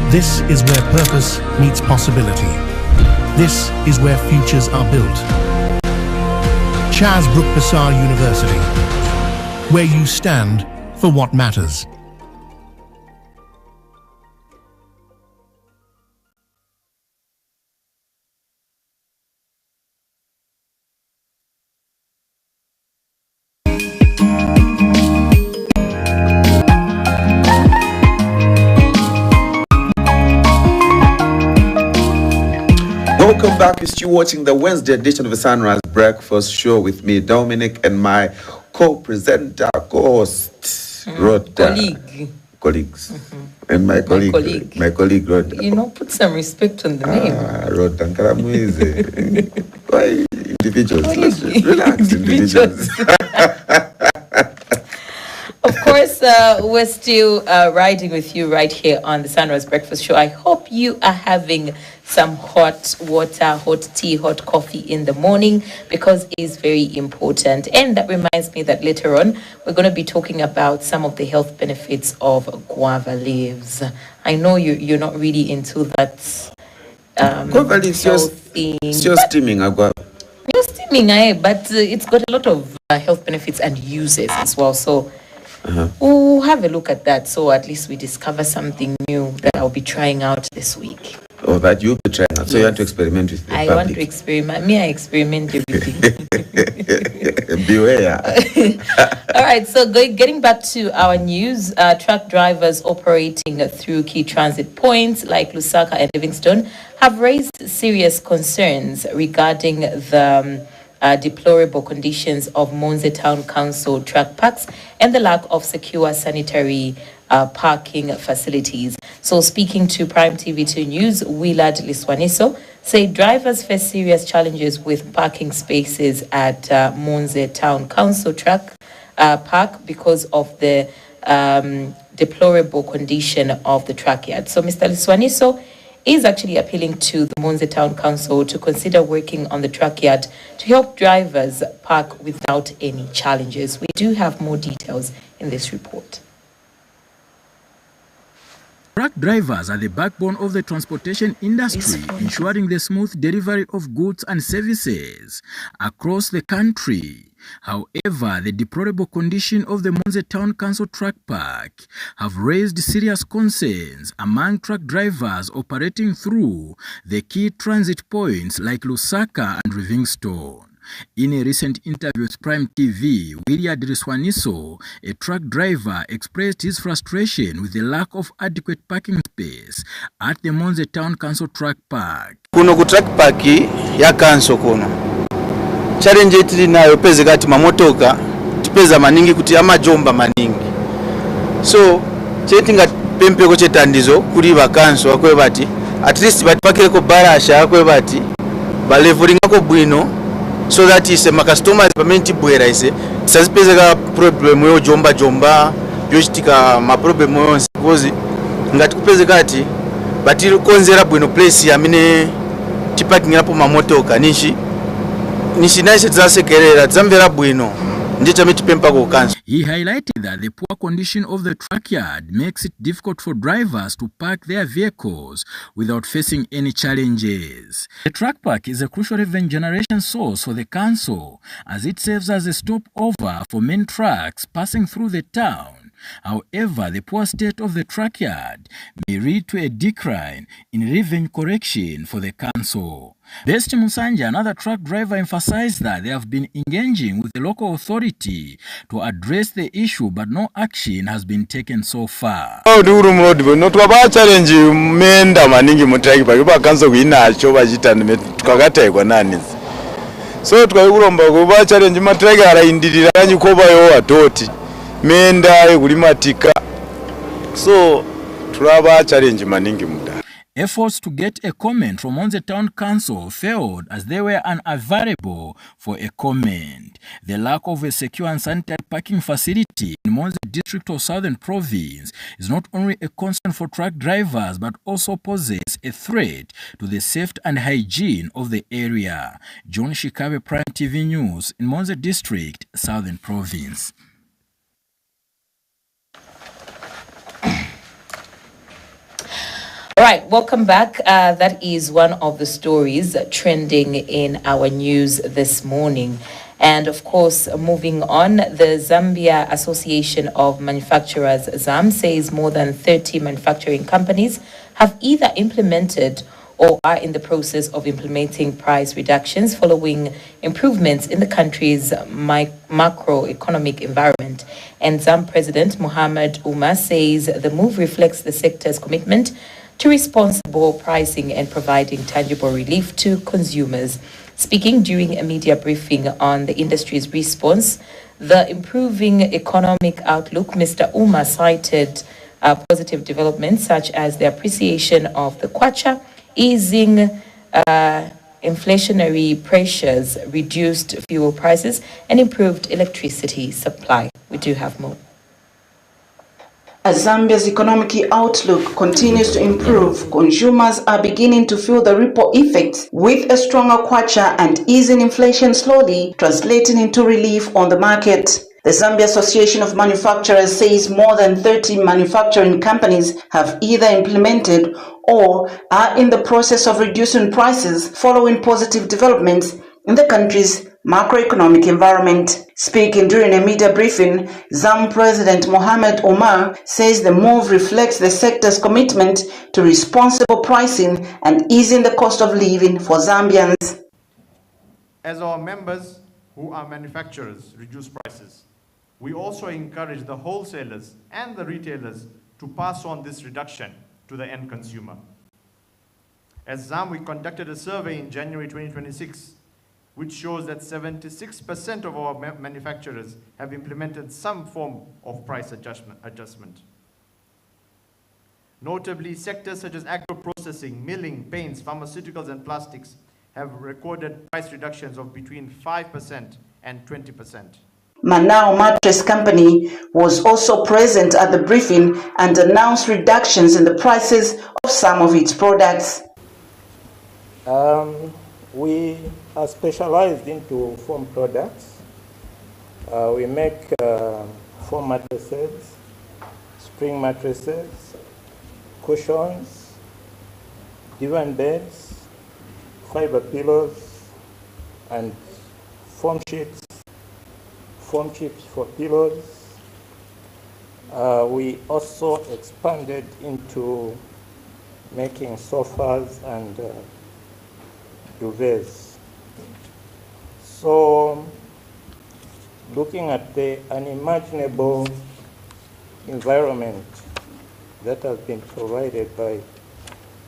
This is where purpose meets possibility. This is where futures are built. Chas Brook Bassar University, where you stand for what matters. Welcome back. You're still watching the Wednesday edition of the Sunrise Breakfast Show with me, Dominic, and my co-presenter, co-host, Rhoda. Colleagues. And my colleague, Rhoda. You know, put some respect on the name. Rhoda Nkaramuize. Why individuals? Let's relax, individuals. Of course, we're still riding with you right here on the Sunrise Breakfast Show. I hope you are having some hot water, hot tea, hot coffee in the morning, because it is very important. And that reminds me that later on, we're going to be talking about some of the health benefits of guava leaves. I know you're not really into that guava leaves, still steaming. You're steaming, but it's got a lot of health benefits and uses as well. So we'll have a look at that, so at least we discover something new that I'll be trying out this week. Oh, that you'll be trying out. So you have to experiment with the public. I want to experiment. I experiment everything. Beware. All right, so getting back to our news, truck drivers operating through key transit points like Lusaka and Livingstone have raised serious concerns regarding the deplorable conditions of Monze Town Council truck parks and the lack of secure sanitary parking facilities. So speaking to Prime TV2 News, Willard Liswaniso said drivers face serious challenges with parking spaces at Monze Town Council truck park because of the deplorable condition of the truck yard. So Mr. Liswaniso is actually appealing to the Monze Town Council to consider working on the truck yard to help drivers park without any challenges. We do have more details in this report. Truck drivers are the backbone of the transportation industry, ensuring the smooth delivery of goods and services across the country. However, the deplorable condition of the Monze Town Council truck park have raised serious concerns among truck drivers operating through the key transit points like Lusaka and Livingstone. In a recent interview with Prime TV, Willard Liswaniso, a truck driver, expressed his frustration with the lack of adequate parking space at the Monze Town Council truck park. Kuno ku truck park ya council kuno challenge tili nayo peze kati mamotoka tipeza maningi kuti amajomba maningi. So chetinga pempeko chetandizo kuli vakanso akwe bati at least batipakireko balasha akwe bati balevulingako bwino so that ise makastomers pamenti bwera ise tisazipezeka problem yo jomba jomba byochitika ma problem yonse kozi ngati kupeze kati batiri konzera bwino place yamine tipakingapo mamotoka nishi naise tizasekerera tizamvera bwino. He highlighted that the poor condition of the truck yard makes it difficult for drivers to park their vehicles without facing any challenges. The truck park is a crucial revenue generation source for the council as it serves as a stopover for main trucks passing through the town. However, the poor state of the truck yard may lead to a decline in revenue collection for the council. Best Musanja, another truck driver, emphasized that they have been engaging with the local authority to address the issue, but no action has been taken so far. So challenge menda maningi mutraki pakipa council kuinacho bachitana tukakatekwa nani. So tukakuromba kuba challenge matraki araindirira kanyikoba yo atoti menda kulimatika. So tulaba challenge maningi muda. Efforts to get a comment from Monze Town Council failed as they were unavailable for a comment. The lack of a secure and sanitary parking facility in Monze District of Southern Province is not only a concern for truck drivers but also poses a threat to the safety and hygiene of the area. John Shikabe, Prime TV News in Monze District, Southern Province. All right, welcome back. That is one of the stories trending in our news this morning. And of course, moving on, the Zambia Association of Manufacturers, ZAM, says more than 30 manufacturing companies have either implemented or are in the process of implementing price reductions following improvements in the country's macroeconomic environment. And ZAM President Mohamed Umar says the move reflects the sector's commitment to responsible pricing and providing tangible relief to consumers. Speaking during a media briefing on the industry's response, the improving economic outlook, Mr. Umar cited positive developments such as the appreciation of the kwacha, easing inflationary pressures, reduced fuel prices, and improved electricity supply. We do have more. As Zambia's economic outlook continues to improve, consumers are beginning to feel the ripple effects with a stronger kwacha and easing inflation slowly translating into relief on the market. The Zambia Association of Manufacturers says more than 30 manufacturing companies have either implemented or are in the process of reducing prices following positive developments in the country's macroeconomic environment. Speaking during a media briefing, ZAM President Mohamed Omar says the move reflects the sector's commitment to responsible pricing and easing the cost of living for Zambians. As our members who are manufacturers reduce prices, we also encourage the wholesalers and the retailers to pass on this reduction to the end consumer. As ZAM, we conducted a survey in January 2026 which shows that 76% of our manufacturers have implemented some form of price adjustment. Notably, sectors such as agro-processing, milling, paints, pharmaceuticals, and plastics have recorded price reductions of between 5% and 20%. Manao Mattress Company was also present at the briefing and announced reductions in the prices of some of its products. We are specialized into foam products. We make foam mattresses, spring mattresses, cushions, divan beds, fiber pillows, and foam sheets, foam chips for pillows. We also expanded into making sofas and duvets. So, looking at the unimaginable environment that has been provided by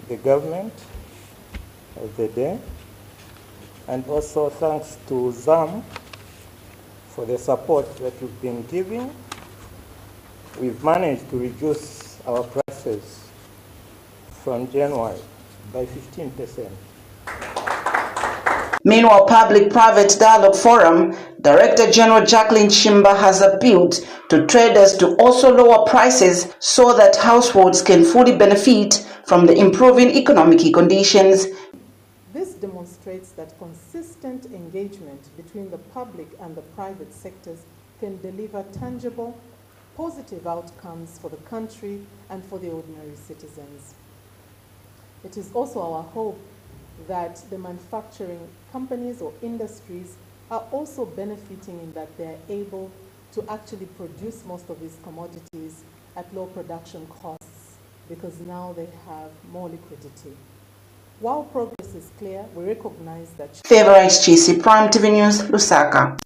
the government of the day, and also thanks to ZAM for the support that you've been giving. We've managed to reduce our prices from January by 15%. Meanwhile, Public-Private Dialogue Forum Director General Jacqueline Chimba has appealed to traders to also lower prices so that households can fully benefit from the improving economic conditions. This demonstrates that consistent engagement between the public and the private sectors can deliver tangible, positive outcomes for the country and for the ordinary citizens. It is also our hope that the manufacturing companies or industries are also benefiting in that they're able to actually produce most of these commodities at low production costs because now they have more liquidity. While progress is clear, we recognize that... Favorite GC Prime TV News, Lusaka.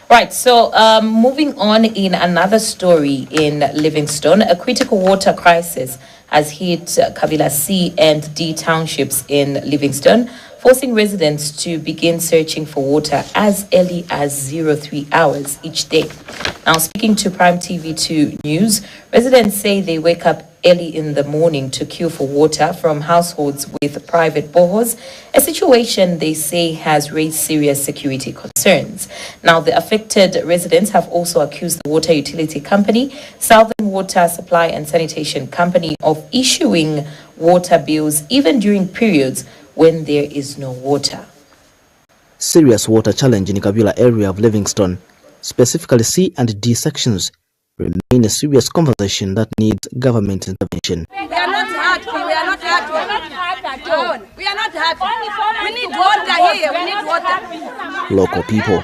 Right, so moving on in another story in Livingstone, a critical water crisis has hit Kabila C and D townships in Livingstone, forcing residents to begin searching for water as early as 03 hours each day. Now, speaking to Prime TV2 News, residents say they wake up early in the morning to queue for water from households with private boreholes, a situation they say has raised serious security concerns. Now, the affected residents have also accused the water utility company, Southern Water Supply and Sanitation Company, of issuing water bills even during periods when there is no water. Serious water challenge in Kabila area of Livingstone, specifically C and D sections, remain a serious conversation that needs government intervention. We are not happy. We are not happy. We are not happy at all. We are not happy. We need water here. We need water. Local people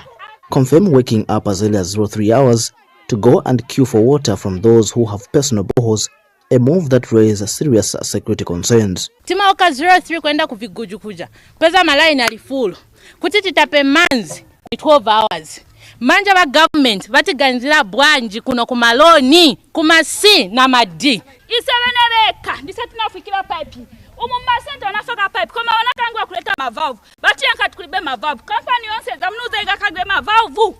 confirm waking up as early as 03 hours to go and queue for water from those who have personal boreholes, a move that raises serious security concerns. Tima oka 03 kwenda kuviguju kuja. Pesa malai na full. Kuti titape manzi 12 hours. Manja wa government vatiganzira bwanji kuno kumaloni kumasi na madi iseveneleka ndise tunafikira pipe umummasente wanafaka pipe koma wanakangwa kuleta mavalve bati yankatukulibe mavalve kampani yonse zamnuza igakagwe mavalve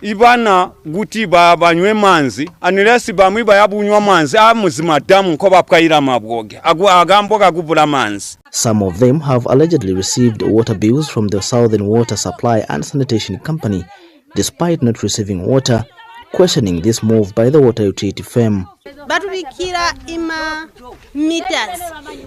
ibana guti banywe manzi anilesi bamwiba yabunywa manzi amuzima damu nko bapkayira mabwoge agambo gagubula manzi. Some of them have allegedly received water bills from the Southern Water Supply and Sanitation Company despite not receiving water, questioning this move by the water utility firm. Batubikira ima meters.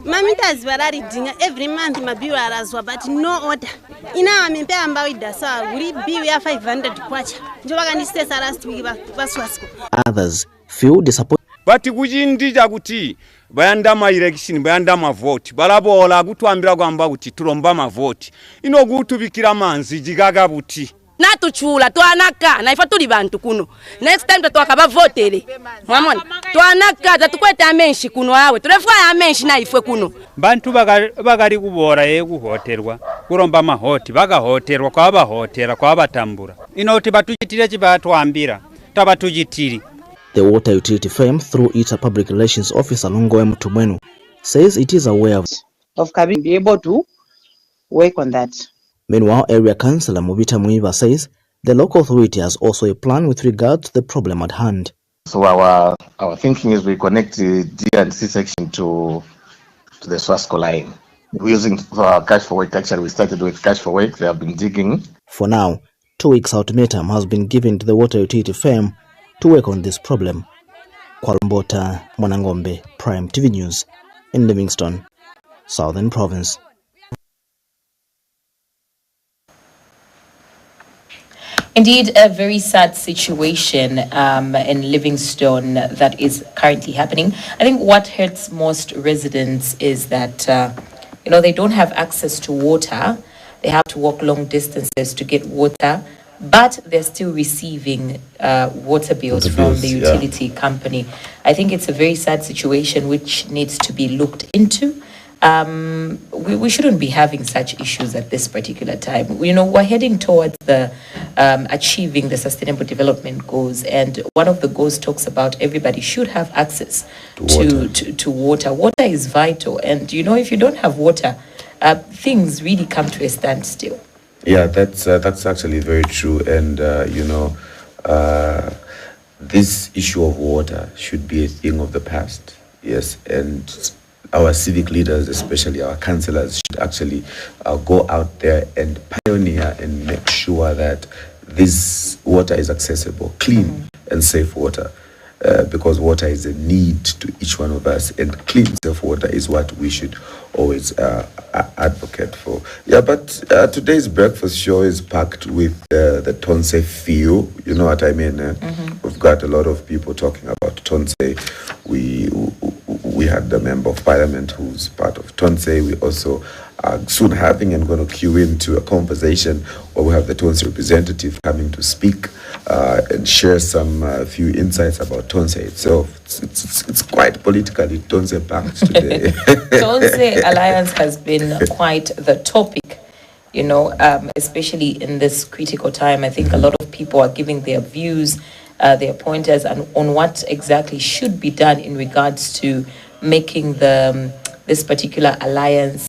Ma meters barari dinga every month mabill arazwa but no order. Ina amempe ambao idasa uri bill ya 500 kwacha. Njo bakandisesa last week baswasko. Others feel disappointed. Bati kujindija kuti bayanda ma election bayanda ma vote balabola gutwambira gwamba kuti tulomba ma vote ino gutubikira manzi jigaga buti natuchula twanaka na ifa tuli bantu kuno next time tatwakaba votere mwamona twanaka tatukweta amenshi kuno awe tulefwa amenshi na ifwe kuno bantu bagari kubora guhoterwa kuromba mahoti bagahoterwa kwa bahotera kwa batambura inoti batujitire kibatwambira tabatujitiri. The water utility firm, through its public relations officer Longo M. Tumwenu, says it is aware of Kabila be able to work on that. Meanwhile, area councillor Mubita Muiva says the local authority has also a plan with regard to the problem at hand. So our thinking is we connect the D and C section to the Swasco line. We're using cash for work. Actually, we started with cash for work. They have been digging. For now, 2 weeks ultimatum has been given to the water utility firm to work on this problem. Kwalmbota Mwanangombe, Prime TV News in Livingstone, Southern Province. Indeed, a very sad situation in Livingstone that is currently happening. I think what hurts most residents is that, they don't have access to water. They have to walk long distances to get water, but they're still receiving water bills from the utility company. I think it's a very sad situation which needs to be looked into. we shouldn't be having such issues at this particular time. You know, we're heading towards the achieving the Sustainable Development Goals, and one of the goals talks about everybody should have access to water. Water is vital, and you know, if you don't have water, things really come to a standstill. Yeah, that's actually very true, and you know, this issue of water should be a thing of the past. Yes, and our civic leaders, especially our councillors, should actually go out there and pioneer and make sure that this water is accessible, clean and safe water, because water is a need to each one of us, and clean, safe water is what we should always advocate for. Yeah, but today's breakfast show is packed with the Tonse feel, you know what I mean? We've got a lot of people talking about Tonse. We had the Member of Parliament who's part of Tonse. We also are soon having and going to queue into a conversation where we have the Tonse representative coming to speak and share some few insights about Tonse itself. It's quite politically Tonse packed today. Tonse Alliance has been quite the topic, you know, especially in this critical time. I think a lot of people are giving their views, their pointers on what exactly should be done in regards to making this particular alliance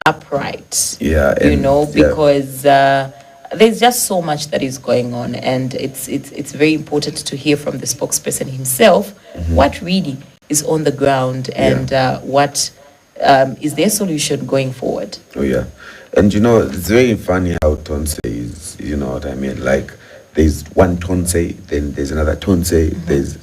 upright. Yeah, you know, because there's just so much that is going on, and it's very important to hear from the spokesperson himself what really is on the ground and what is their solution going forward. Oh yeah, and you know, it's very funny how Tonse is. You know what I mean? Like, there's one Tonse, then there's another Tonse, there's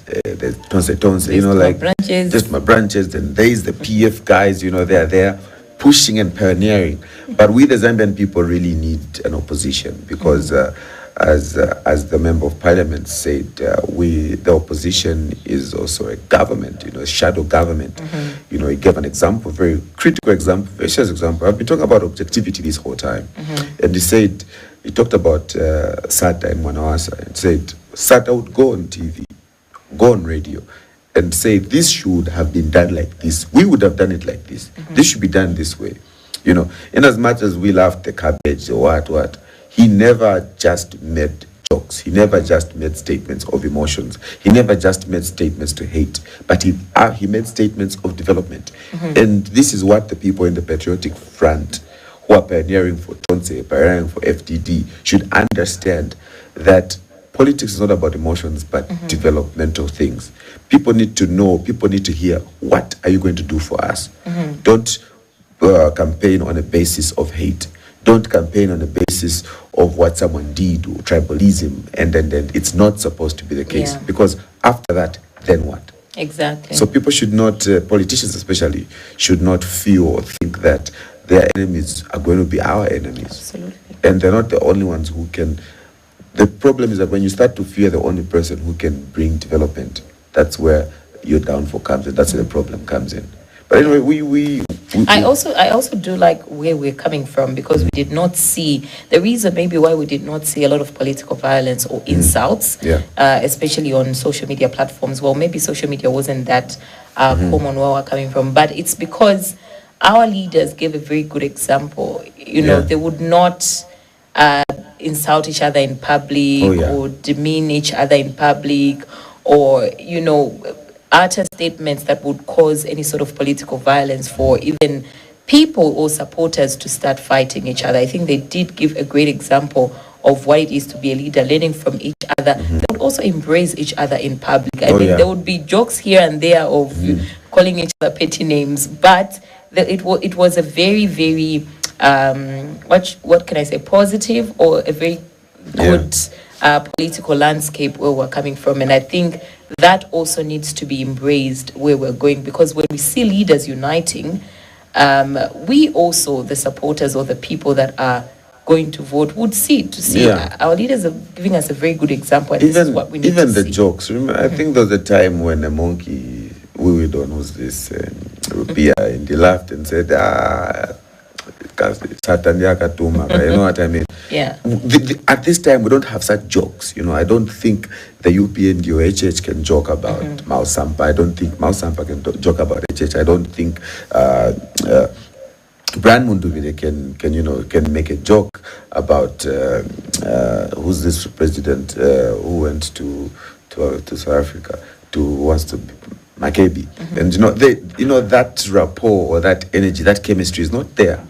Tonse, you know, like branches. Just my branches, then there's the PF guys, you know, they're there pushing and pioneering. But we, the Zambian people, really need an opposition, because as the Member of Parliament said, the opposition is also a government, you know, a shadow government. You know, he gave an example, very critical example, very serious example. I've been talking about objectivity this whole time. And he talked about Sata in Mwanawasa, and said Sata would go on TV, go on radio, and say this should have been done like this. We would have done it like this. This should be done this way. You know, in as much as we laughed the cabbage or what, he never just made jokes. He never just made statements of emotions. He never just made statements to hate, but he made statements of development. And this is what the people in the Patriotic Front, who are pioneering for Tonse, pioneering for FDD, should understand, that politics is not about emotions, but developmental things. People need to know, people need to hear, what are you going to do for us? Don't campaign on a basis of hate. Don't campaign on the basis of what someone did, or tribalism, and then it's not supposed to be the case. Because after that, then what? Exactly. So people should not, politicians especially, should not feel or think that their enemies are going to be our enemies. Absolutely. And they're not the only ones who can. The problem is that when you start to fear the only person who can bring development, that's where your downfall comes in. That's where the problem comes in. But anyway, I also do like where we're coming from, because we did not see the reason maybe why we did not see a lot of political violence or insults, especially on social media platforms. Well, maybe social media wasn't that common where we're coming from, but it's because our leaders gave a very good example. You know, they would not insult each other in public or demean each other in public, or, you know, utter statements that would cause any sort of political violence for even people or supporters to start fighting each other. I think they did give a great example of what it is to be a leader, learning from each other. They would also embrace each other in public. I mean, there would be jokes here and there of calling each other petty names, but it was a very, very, what can I say, positive, or a very good political landscape where we're coming from. And I think that also needs to be embraced where we're going, because when we see leaders uniting, we also, the supporters or the people that are going to vote, would see our leaders are giving us a very good example, and this is what we need to see. Even the jokes. Remember, I think there was a time when a monkey, we don't know this, Rupia, and he laughed and said, you know what I mean? Yeah. At this time, we don't have such jokes. You know, I don't think the UPND or HH can joke about Mao Sampa. I don't think Mao Sampa can joke about HH. I don't think Brian Munduvile can make a joke about who's this president who went to South Africa wants to be Makebi, and that rapport or that energy, that chemistry is not there.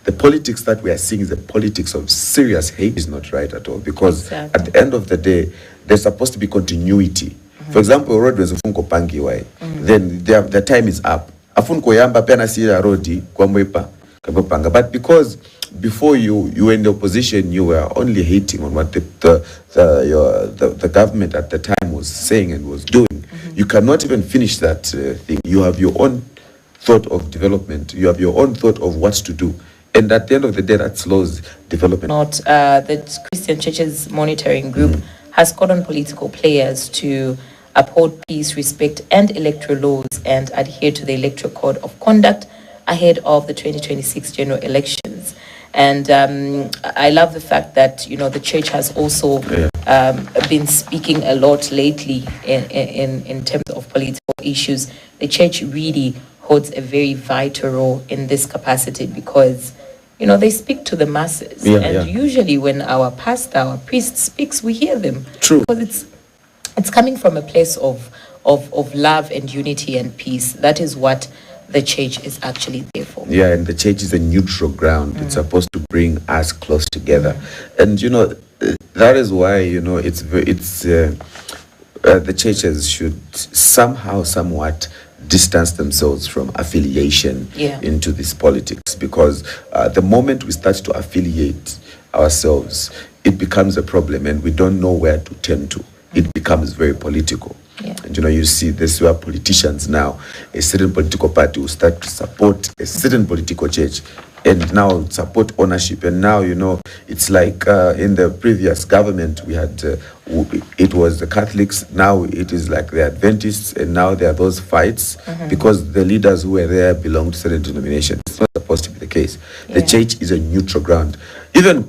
The politics that we are seeing is the politics of serious hate is not right at all, because at the end of the day, there's supposed to be continuity. For example, road was ufunko pangi wai, then the time is up. Afunko yamba pena sira rodi kwa mwepa kabopanga. But because before you were in the opposition, you were only hating on what the government at the time was saying and was doing. You cannot even finish that thing. You have your own thought of development. You have your own thought of what to do. And at the end of the day, that slows development. The Christian Churches Monitoring Group has called on political players to uphold peace, respect, and electoral laws and adhere to the Electoral Code of Conduct ahead of the 2026 general elections. And I love the fact that, the church has also been speaking a lot lately in terms of political issues. The church really holds a very vital role in this capacity because, they speak to the masses. Usually when our pastor, our priest speaks, we hear them. True. Because it's coming from a place of love and unity and peace. That is what the church is actually there for. Yeah, and the church is a neutral ground. It's supposed to bring us close together. And, that is why, the churches should somehow, somewhat distance themselves from affiliation into this politics, because the moment we start to affiliate ourselves, it becomes a problem and we don't know where to turn to. It becomes very political. And you see this where politicians now, a certain political party will start to support a certain political church and now support ownership. And now, it's like in the previous government, we had, it was the Catholics, now it is like the Adventists, and now there are those fights because the leaders who were there belong to certain denominations. It's not supposed to be the case. The church is a neutral ground. Even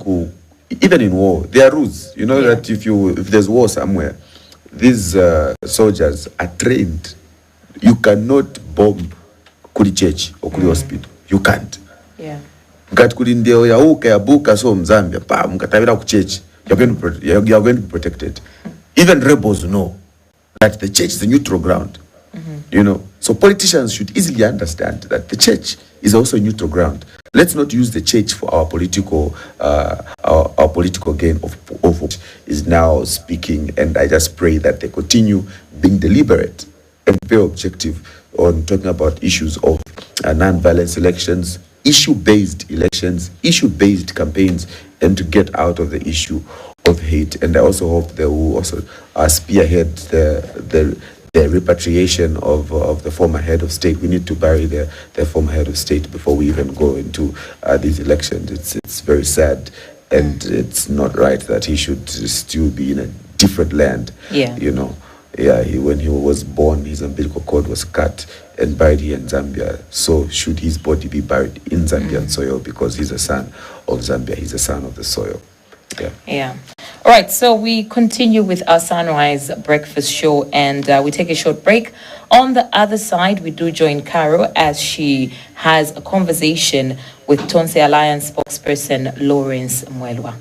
in war, there are rules. That if there's war somewhere, these soldiers are trained. You cannot bomb kuri church or kuri hospital. You can't. Mkati kuri ndio ya uka ya buka so mzambia pa mkatabira ku church, you're going to be protected. Even rebels know that the church is a neutral ground. So politicians should easily understand that the church is also a neutral ground. Let's not use the church for our political our political gain of what is now speaking. And I just pray that they continue being deliberate and very objective on talking about issues of non-violence elections, issue-based elections, issue-based campaigns, and to get out of the issue of hate. And I also hope they will also spearhead the repatriation of the former head of state. We need to bury their former head of state before we even go into these elections. It's very sad, and it's not right that he should still be in a different land. When he was born, his umbilical cord was cut and buried here in Zambia. So should his body be buried in Zambian soil, because he's a son of Zambia. He's a son of the soil. All right, so we continue with our Sunrise Breakfast Show, and we take a short break. On the other side, we do join Caro as she has a conversation with Tonse Alliance spokesperson Lawrence Mwelwa.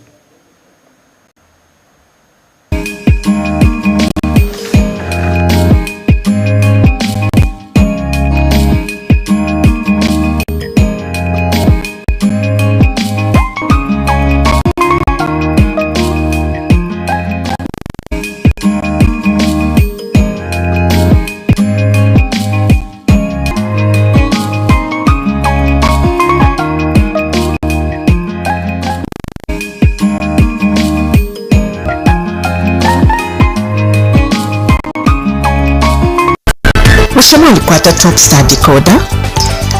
Mushomali kwata Top Star Decoder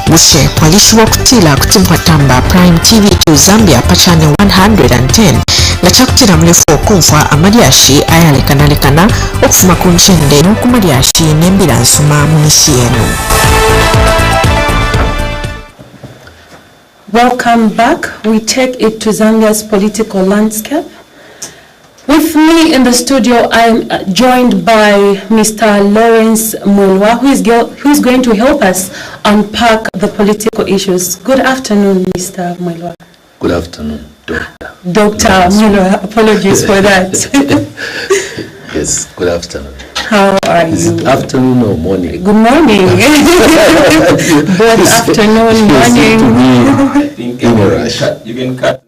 Bushe kwalishiwa kutila kutimpatamba Prime TV to Zambia pa channel 110 na chakutila mlefu okumfa amalyashi ayalekanalekana okufuma kunchende n'okumalyashi n'embira nsuma mu misi eno. Welcome back. We take it to Zambia's political landscape. With me in the studio, I'm joined by Mr. Lawrence Mulwa, who is going to help us unpack the political issues. Good afternoon, Mr. Mulwa. Good afternoon, Doctor. Dr. Mulwa, apologies for that. Yes, good afternoon. How are you? Is it afternoon or morning? Good morning. Both afternoon, morning. I think in a rush. You can cut.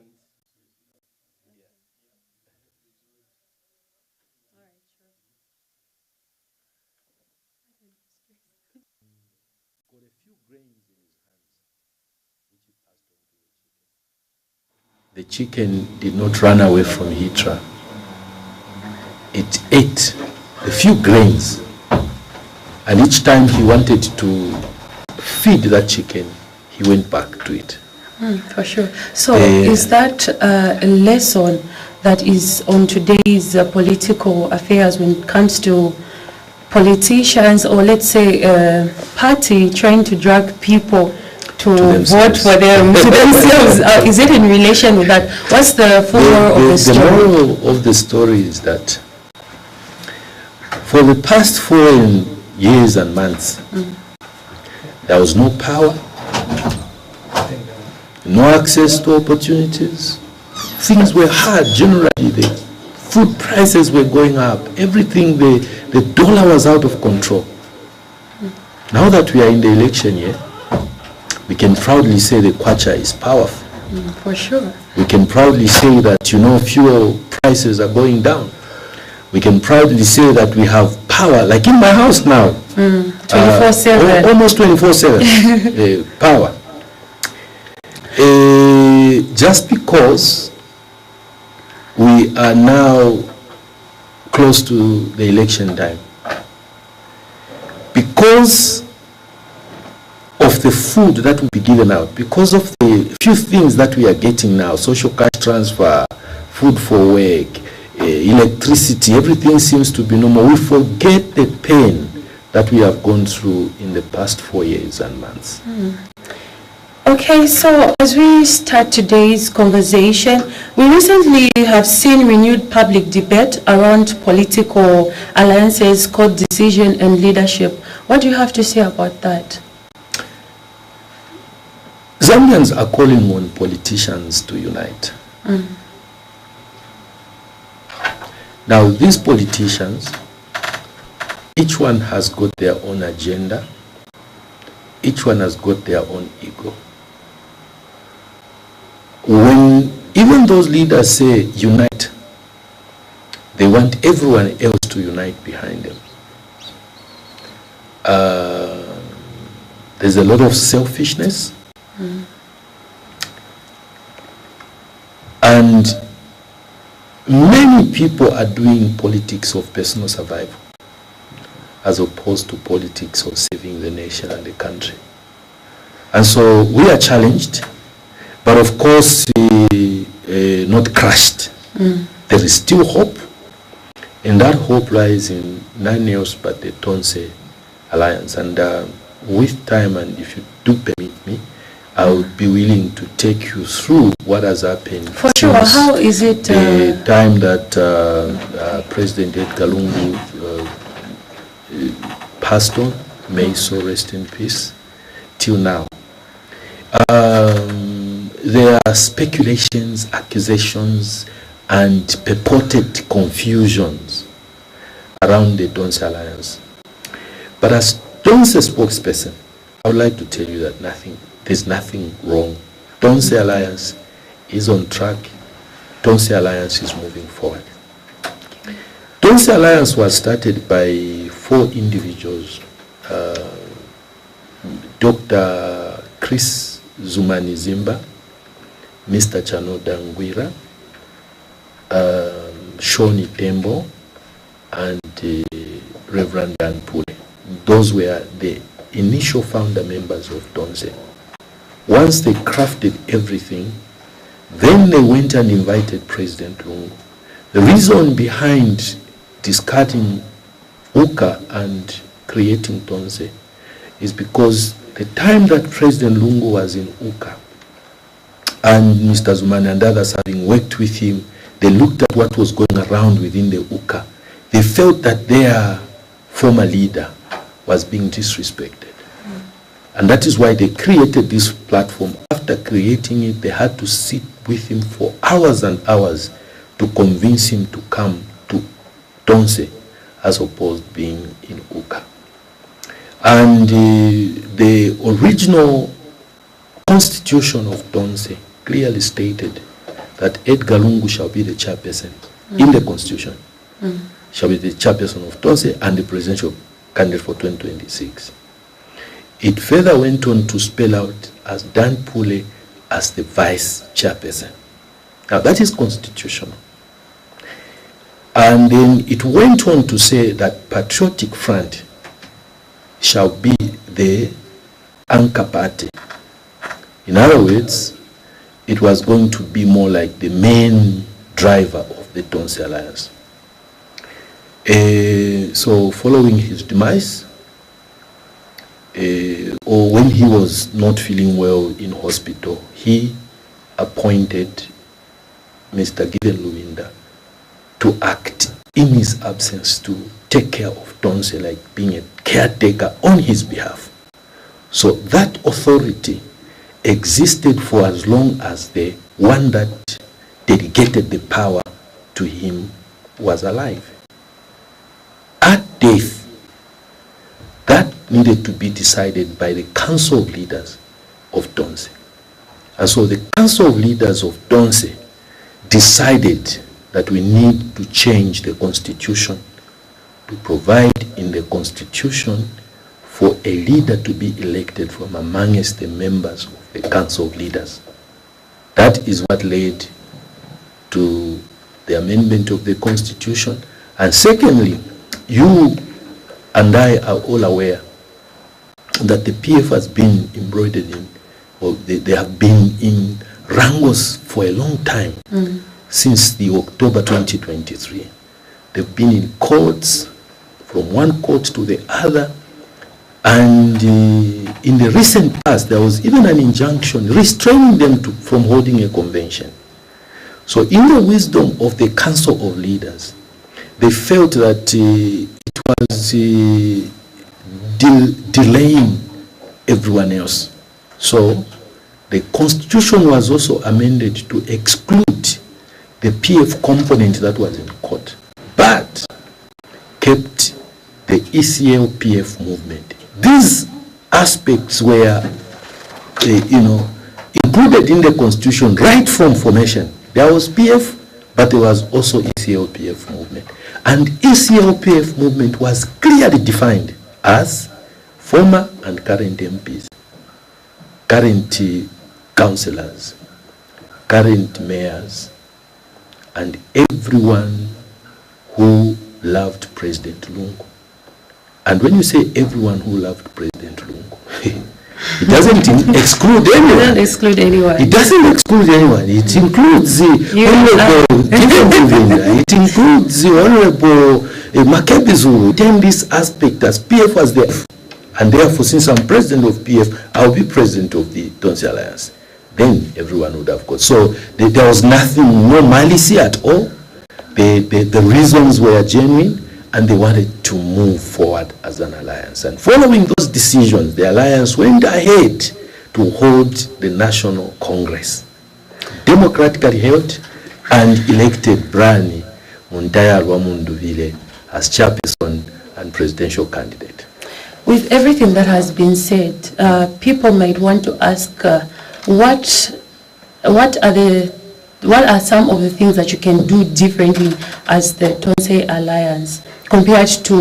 The chicken did not run away from Hitra. It ate a few grains, and each time he wanted to feed that chicken, he went back to it. For sure. So is that a lesson that is on today's political affairs when it comes to politicians, or let's say a party trying to drag people to vote for them, to themselves? Is it in relation with that? What's the full moral of the story? The moral of the story is that for the past 4 years and months, there was no power, no access to opportunities. Things were hard generally. The food prices were going up. Everything, the dollar was out of control. Now that we are in the election year, we can proudly say the kwacha is powerful. For sure. We can proudly say that, fuel prices are going down. We can proudly say that we have power, like in my house now. 24/7. Almost 24/7 power. Just because we are now close to the election time, because of the food that will be given out, because of the few things that we are getting now, social cash transfer, food for work, electricity, everything seems to be normal. We forget the pain that we have gone through in the past 4 years and months. Okay, so as we start today's conversation, we recently have seen renewed public debate around political alliances, court decision, and leadership. What do you have to say about that? Zambians are calling on politicians to unite. Now, these politicians, each one has got their own agenda. Each one has got their own ego. When even those leaders say unite, they want everyone else to unite behind them. There's a lot of selfishness. And many people are doing politics of personal survival as opposed to politics of saving the nation and the country. And so we are challenged, but of course not crushed. There is still hope, and that hope lies in none else but the Tonse Alliance. And with time, and if you do permit me, I would be willing to take you through what has happened. For sure. How is it? The time that President Edgar Lungu passed on, may he so rest in peace, till now. There are speculations, accusations, and purported confusions around the Tonse Alliance. But as Tonse spokesperson, I would like to tell you that there's nothing wrong. Tonse Alliance is on track. Tonse Alliance is moving forward. Tonse Alliance was started by 4 individuals. Dr. Chris Zumani Zimba, Mr. Chano Dangwira, Shoni Tembo, and Reverend Dan Pule. Those were the initial founder members of Tonse. Once they crafted everything, then they went and invited President Lungu. The reason behind discarding UCA and creating Tonse is because the time that President Lungu was in UCA, and Mr. Zumani and others having worked with him, they looked at what was going around within the UCA. They felt that their former leader was being disrespected. And that is why they created this platform. After creating it, they had to sit with him for hours and hours to convince him to come to Tonse as opposed to being in UCA. And the original constitution of Tonse clearly stated that Edgar Lungu shall be the chairperson in the constitution, shall be the chairperson of Tonse and the presidential candidate for 2026. It further went on to spell out as Dan Pule as the vice chairperson. Now that is constitutional. And then it went on to say that Patriotic Front shall be the anchor party. In other words, it was going to be more like the main driver of the Tonse Alliance. So following his demise, or when he was not feeling well in hospital, he appointed Mr. Gideon Luwinda to act in his absence to take care of Tonse, like being a caretaker on his behalf. So that authority existed for as long as the one that delegated the power to him was alive. At death, that needed to be decided by the Council of Leaders of Tonse. And so the Council of Leaders of Tonse decided that we need to change the constitution to provide in the constitution for a leader to be elected from amongst the members of the Council of Leaders. That is what led to the amendment of the constitution. And secondly, you and I are all aware that the PF has been embroidered in, or they have been in wrangles for a long time, since the October 2023. They've been in courts, from one court to the other, and in the recent past there was even an injunction restraining them from holding a convention. So in the wisdom of the Council of Leaders, they felt that it was delaying everyone else. So the constitution was also amended to exclude the PF component that was in court, but kept the ECL PF movement. These aspects were, included in the constitution right from formation. There was PF, but there was also ECL PF movement. And ECL PF movement was clearly defined as former and current MPs, current councillors, current mayors, and everyone who loved President Lungu. And when you say everyone who loved President Lungu, it doesn't exclude anyone. It doesn't exclude anyone. It doesn't exclude anyone. It includes the Honorable Gideon It includes the Honorable Makebizu. In this aspect, as PF was there, and therefore, since I'm president of PF, I'll be president of the Tonse Alliance. Then everyone would have got. So there was nothing, no malice at all. The reasons were genuine, and they wanted to move forward as an alliance. And following those decisions, the alliance went ahead to hold the National Congress, democratically held, and elected Brani Mundaya Rwamunduvile as chairperson and presidential candidate. With everything that has been said, people might want to ask, what are some of the things that you can do differently as the Tonse Alliance compared to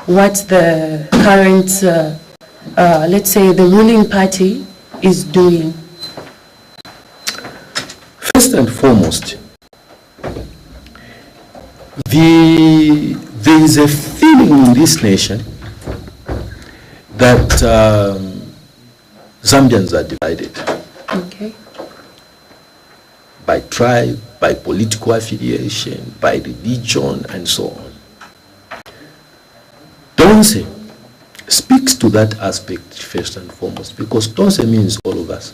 what the current, let's say, the ruling party is doing? First and foremost, there is a feeling in this nation that Zambians are divided. Okay. By tribe, by political affiliation, by religion, and so on. Tonse speaks to that aspect first and foremost, because Tonse means all of us.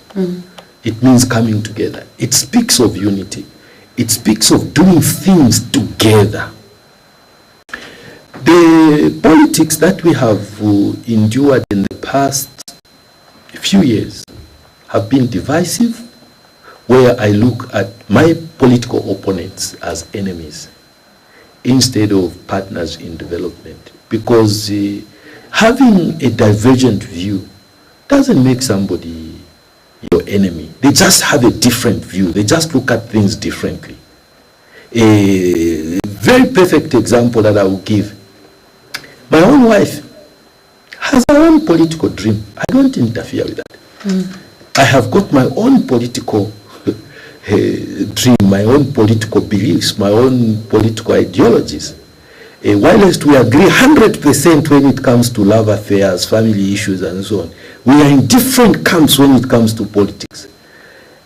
It means coming together. It speaks of unity. It speaks of doing things together. The politics that we have endured in the past few years have been divisive, where I look at my political opponents as enemies instead of partners in development, because having a divergent view doesn't make somebody your enemy. They just have a different view. They just look at things differently. A very perfect example that I will give: my own wife has her own political dream. I don't interfere with that. I have got my own political dream, my own political beliefs, my own political ideologies. Whilst we agree 100% when it comes to love affairs, family issues, and so on, we are in different camps when it comes to politics.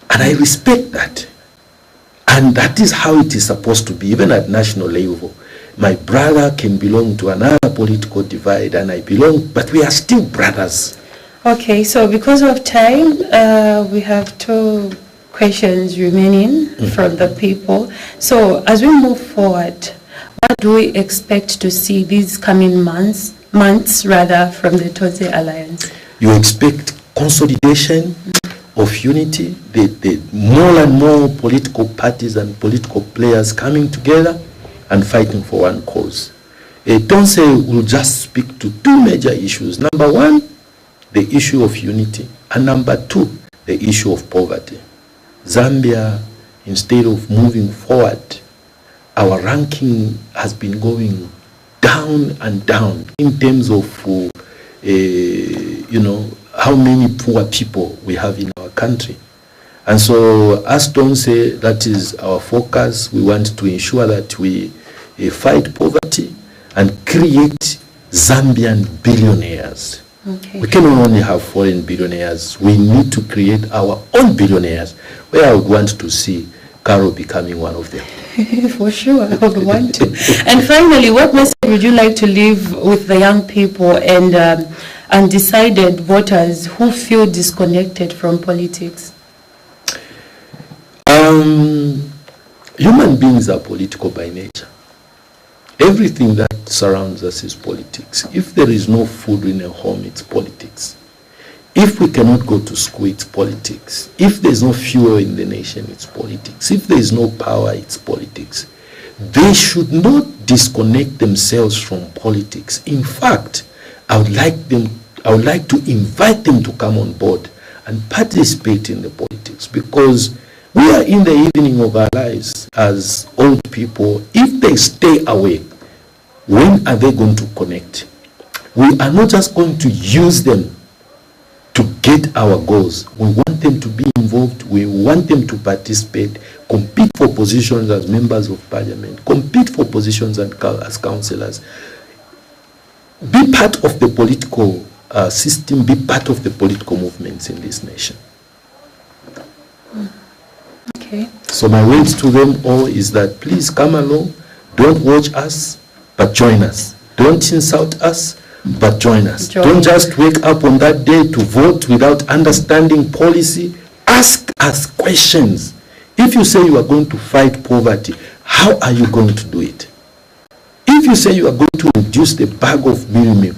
And I respect that. And that is how it is supposed to be, even at national level. My brother can belong to another political divide, and I belong, but we are still brothers. Okay, so because of time, we have 2 questions remaining from the people. So as we move forward, what do we expect to see these coming months rather, from the Toze Alliance? You expect consolidation of unity, the more and more political parties and political players coming together and fighting for one cause. Don't say we'll just speak to 2 major issues. Number 1, the issue of unity, and number 2, the issue of poverty. Zambia, instead of moving forward, our ranking has been going down and down in terms of how many poor people we have in our country. And so, as Don said, that is our focus. We want to ensure that we fight poverty and create Zambian billionaires. Okay. We cannot only have foreign billionaires. We need to create our own billionaires, where I would want to see Carol becoming one of them. For sure, I would want to. And finally, what message would you like to leave with the young people and undecided voters who feel disconnected from politics? Human beings are political by nature. Everything that surrounds us is politics. If there is no food in a home, it's politics. If we cannot go to school, it's politics. If there's no fuel in the nation, it's politics. If there is no power, it's politics. They should not disconnect themselves from politics. In fact, I would like to invite them to come on board and participate in the politics, because we are in the evening of our lives as old people. If they stay away, when are they going to connect? We are not just going to use them to get our goals. We want them to be involved. We want them to participate, compete for positions as members of parliament, compete for positions as councillors, be part of the political system, be part of the political movements in this nation. Okay. So my words to them all is that please come along, don't watch us, but join us. Don't insult us, but join us. Don't just wake up on that day to vote without understanding policy. Ask us questions. If you say you are going to fight poverty, how are you going to do it? If you say you are going to reduce the bag of meal,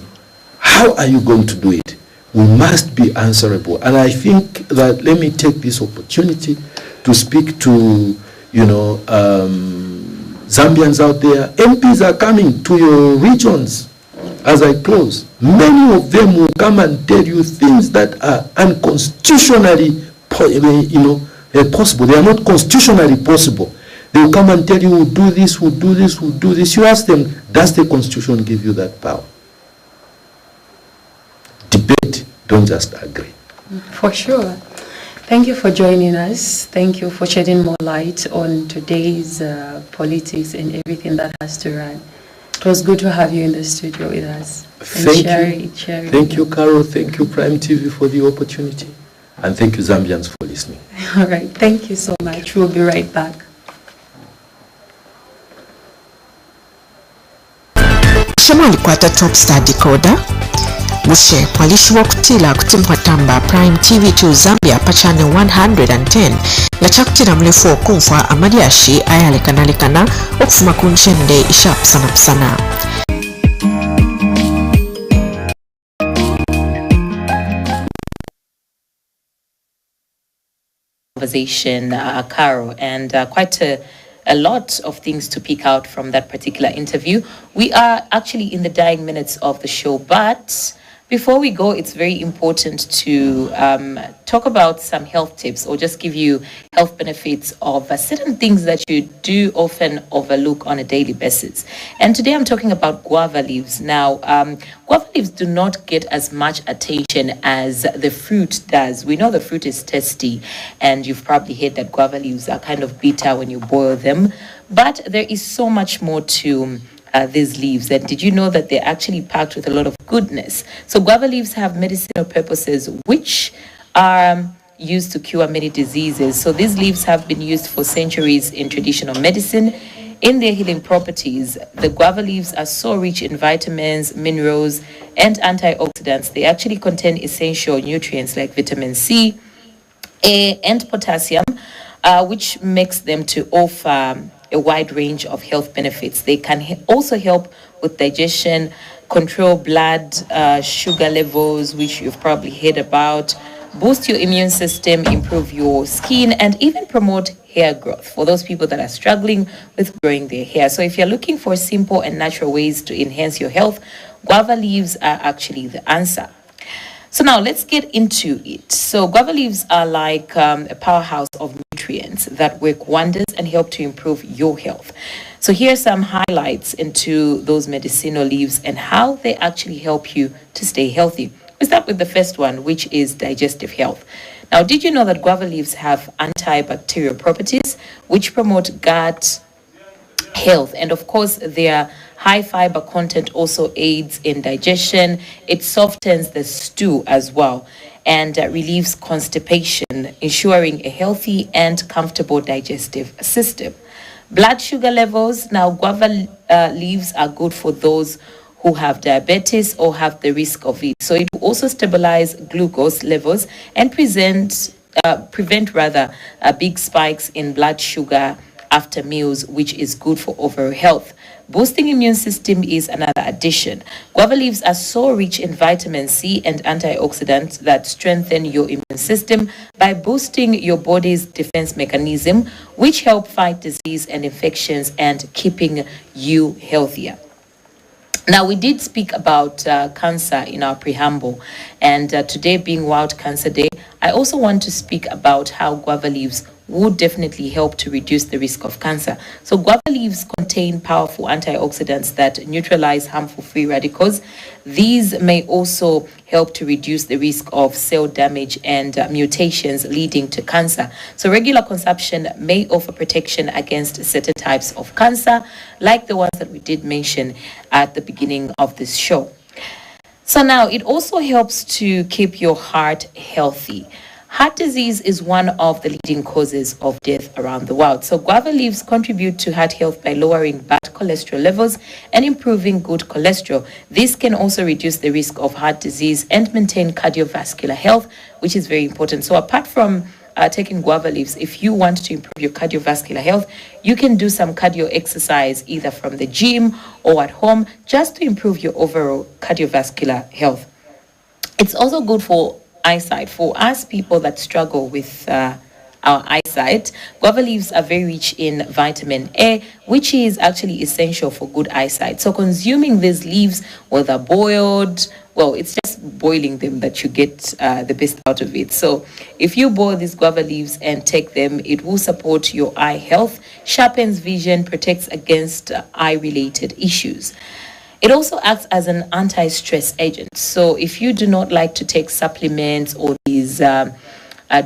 how are you going to do it? We must be answerable. And I think that, let me take this opportunity to speak to, Zambians out there. MPs are coming to your regions. As I close, many of them will come and tell you things that are unconstitutionally possible. They are not constitutionally possible. They will come and tell you, we'll do this, we'll do this, we'll do this. You ask them, does the Constitution give you that power? Debate, don't just agree. For sure. Thank you for joining us. Thank you for shedding more light on today's politics and everything that has to run. It was good to have you in the studio with us. Thank you. Thank you, Carol. Thank you, Prime TV, for the opportunity. And thank you, Zambians, for listening. All right. Thank you so much. We'll be right back. Shema alikwata Top Star Decoder. bushe pwalishiwa kutila kutimwa tamba Prime TV2 Zambia pa channel 110 nga chakutira mlefu okumfa amaliashi ayalekanalekana okufuma kunchende ishapusana. Conversation, Caro, and quite a lot of things to pick out from that particular interview. We are actually in the dying minutes of the show, but before we go, it's very important to talk about some health tips or just give you health benefits of certain things that you do often overlook on a daily basis. And today I'm talking about guava leaves. Now, guava leaves do not get as much attention as the fruit does. We know the fruit is tasty, and you've probably heard that guava leaves are kind of bitter when you boil them. But there is so much more to these leaves. And did you know that they're actually packed with a lot of goodness? So guava leaves have medicinal purposes which are used to cure many diseases. So these leaves have been used for centuries in traditional medicine. In their healing properties, the guava leaves are so rich in vitamins, minerals, and antioxidants. They actually contain essential nutrients like vitamin C, A, and potassium, which makes them to offer a wide range of health benefits. They can also help with digestion, control blood sugar levels, which you've probably heard about, boost your immune system, improve your skin, and even promote hair growth for those people that are struggling with growing their hair. So if you're looking for simple and natural ways to enhance your health, guava leaves are actually the answer. So now let's get into it. So guava leaves are like a powerhouse of nutrients that work wonders and help to improve your health. So here are some highlights into those medicinal leaves and how they actually help you to stay healthy. We start with the first one, which is digestive health. Now, did you know that guava leaves have antibacterial properties which promote gut health? And of course, their high fiber content also aids in digestion. It softens the stew as well and relieves constipation, ensuring a healthy and comfortable digestive system. Blood sugar levels. Now, guava leaves are good for those who have diabetes or have the risk of it. So it will also stabilize glucose levels and prevent big spikes in blood sugar after meals, which is good for overall health. Boosting immune system is another addition. Guava leaves are so rich in vitamin C and antioxidants that strengthen your immune system by boosting your body's defense mechanism, which help fight disease and infections and keeping you healthier. Now, we did speak about cancer in our preamble, and today being World Cancer Day, I also want to speak about how guava leaves would definitely help to reduce the risk of cancer. So guava leaves contain powerful antioxidants that neutralize harmful free radicals. These may also help to reduce the risk of cell damage and mutations leading to cancer. So regular consumption may offer protection against certain types of cancer, like the ones that we did mention at the beginning of this show. So now it also helps to keep your heart healthy. Heart disease is one of the leading causes of death around the world. So guava leaves contribute to heart health by lowering bad cholesterol levels and improving good cholesterol. This can also reduce the risk of heart disease and maintain cardiovascular health, which is very important. So apart from taking guava leaves, if you want to improve your cardiovascular health, you can do some cardio exercise either from the gym or at home just to improve your overall cardiovascular health. It's also good for eyesight. For us people that struggle with our eyesight, guava leaves are very rich in vitamin A, which is actually essential for good eyesight. So consuming these leaves, whether boiled, well, it's just boiling them that you get the best out of it. So if you boil these guava leaves and take them, it will support your eye health, sharpens vision, protects against eye-related issues. It also acts as an anti-stress agent. So if you do not like to take supplements or these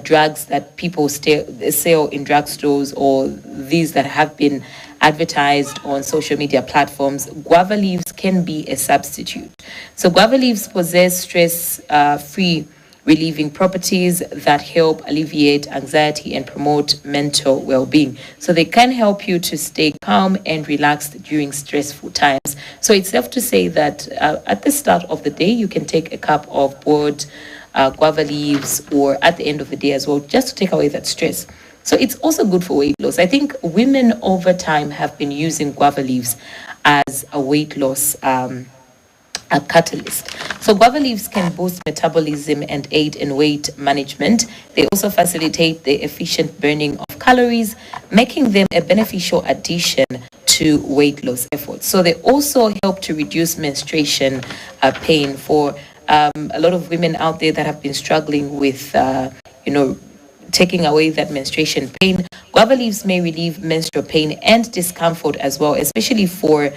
drugs that people sell in drugstores or these that have been advertised on social media platforms, guava leaves can be a substitute. So guava leaves possess stress-free relieving properties that help alleviate anxiety and promote mental well-being. So they can help you to stay calm and relaxed during stressful times. So it's safe to say that at the start of the day, you can take a cup of boiled guava leaves, or at the end of the day as well, just to take away that stress. So it's also good for weight loss. I think women over time have been using guava leaves as a weight loss a catalyst. So guava leaves can boost metabolism and aid in weight management. They also facilitate the efficient burning of calories, making them a beneficial addition to weight loss efforts. So they also help to reduce menstruation pain for a lot of women out there that have been struggling with, taking away that menstruation pain. Guava leaves may relieve menstrual pain and discomfort as well, especially for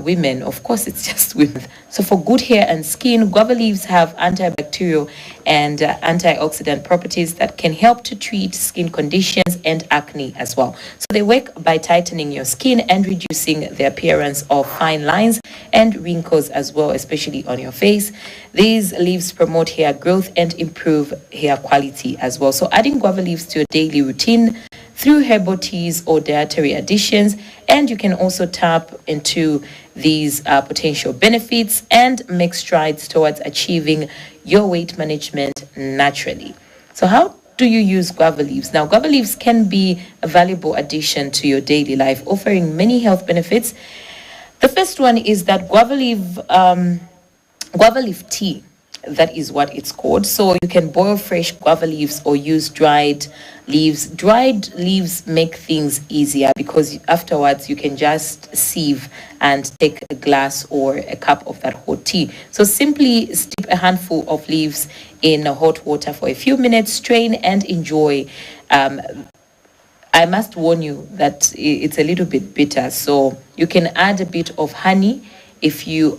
women. Of course, it's just women. So for good hair and skin, guava leaves have antibacterial and antioxidant properties that can help to treat skin conditions and acne as well. So they work by tightening your skin and reducing the appearance of fine lines and wrinkles as well, especially on your face. These leaves promote hair growth and improve hair quality as well. So adding guava leaves to your daily routine through herbal teas or dietary additions, and you can also tap into these potential benefits and make strides towards achieving your weight management naturally. So how do you use guava leaves? Now, guava leaves can be a valuable addition to your daily life, offering many health benefits. The first one is that guava leaf tea. That is what it's called. So you can boil fresh guava leaves or use dried leaves. Dried leaves make things easier because afterwards you can just sieve and take a glass or a cup of that hot tea. So simply steep a handful of leaves in hot water for a few minutes, strain and enjoy. I must warn you that it's a little bit bitter, so you can add a bit of honey if you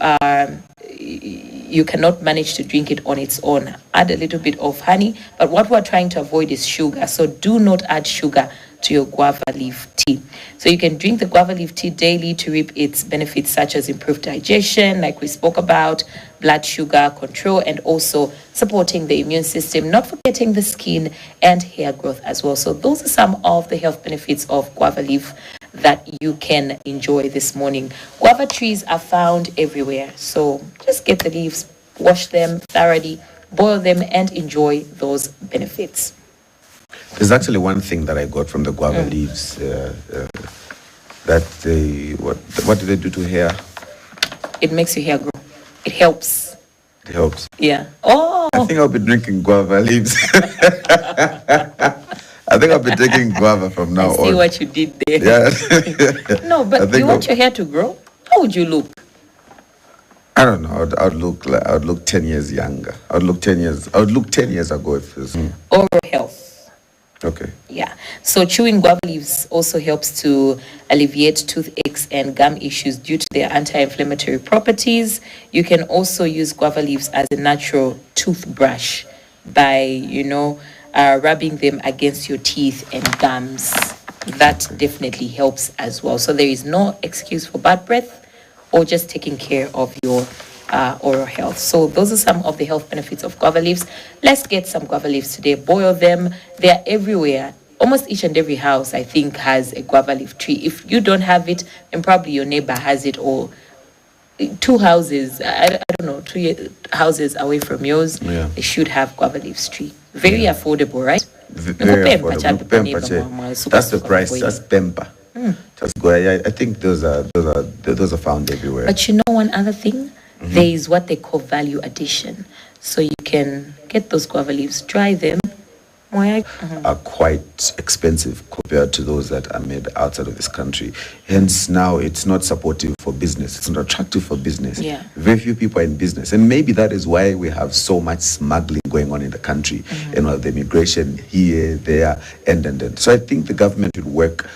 cannot manage to drink it on its own. Add a little bit of honey, but what we're trying to avoid is sugar, so do not add sugar to your guava leaf tea. So you can drink the guava leaf tea daily to reap its benefits such as improved digestion, like we spoke about, blood sugar control, and also supporting the immune system, not forgetting the skin and hair growth as well. So those are some of the health benefits of guava leaf that you can enjoy this morning. Guava trees are found everywhere, so just get the leaves, wash them thoroughly, boil them, and enjoy those benefits. There's actually one thing that I got from the guava leaves, that they, what do they do to hair? It makes your hair grow. It helps. It helps. Yeah. Oh. I think I'll be drinking guava leaves. I think I'll be taking guava from now on. See what you did there. Yeah. No, but you want your hair to grow? How would you look? I don't know. I'd look 10 years younger. I would look 10 years ago if it was. Oral health. Okay. Yeah. So chewing guava leaves also helps to alleviate toothaches and gum issues due to their anti-inflammatory properties. You can also use guava leaves as a natural toothbrush by, rubbing them against your teeth and gums. That definitely helps as well. So there is no excuse for bad breath or just taking care of your oral health. So those are some of the health benefits of guava leaves. Let's get some guava leaves today. Boil them. They are everywhere. Almost each and every house, I think, has a guava leaf tree. If you don't have it, then probably your neighbor has it, or 2 houses, I don't know, 2 houses away from yours, they should have guava leaves tree. Very affordable, right? Very affordable. That's the price. That's Pempa. Just go. I think those are found everywhere. But you know one other thing? There is what they call value addition. So you can get those guava leaves, dry them. Are quite expensive compared to those that are made outside of this country. Hence now it's not supportive for business. It's not attractive for business. Yeah. Very few people are in business. And maybe that is why we have so much smuggling going on in the country. The immigration here, there, and. So I think the government should work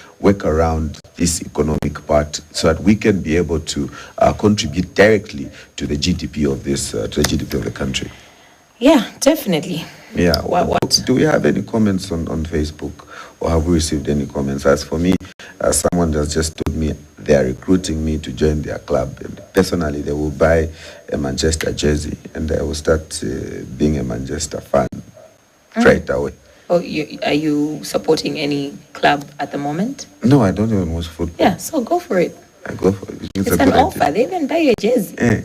around this economic part so that we can be able to contribute directly to the GDP of this, to the GDP of the country. Yeah, definitely. Yeah. What? Do we have any comments on Facebook, or have we received any comments? As for me, someone has just told me they are recruiting me to join their club. And personally, they will buy a Manchester jersey, and I will start being a Manchester fan straight away. Oh, are you supporting any club at the moment? No, I don't even watch football. Yeah, so go for it. I go for it. It's an offer. They even buy your jersey. Yeah.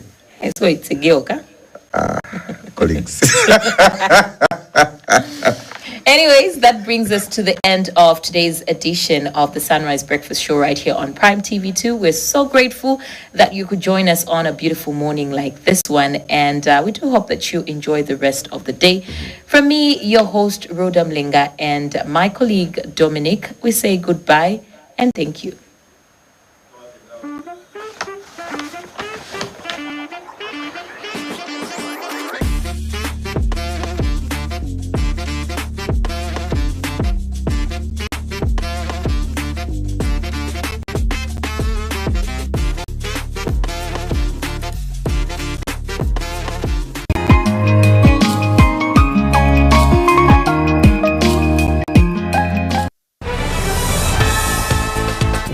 So it's a gift, huh? Colleagues. Anyways, that brings us to the end of today's edition of the Sunrise Breakfast Show right here on Prime TV2. We're so grateful that you could join us on a beautiful morning like this one, and we do hope that you enjoy the rest of the day. From me, your host, Rhoda Mlinga, and my colleague, Dominic, we say goodbye and thank you.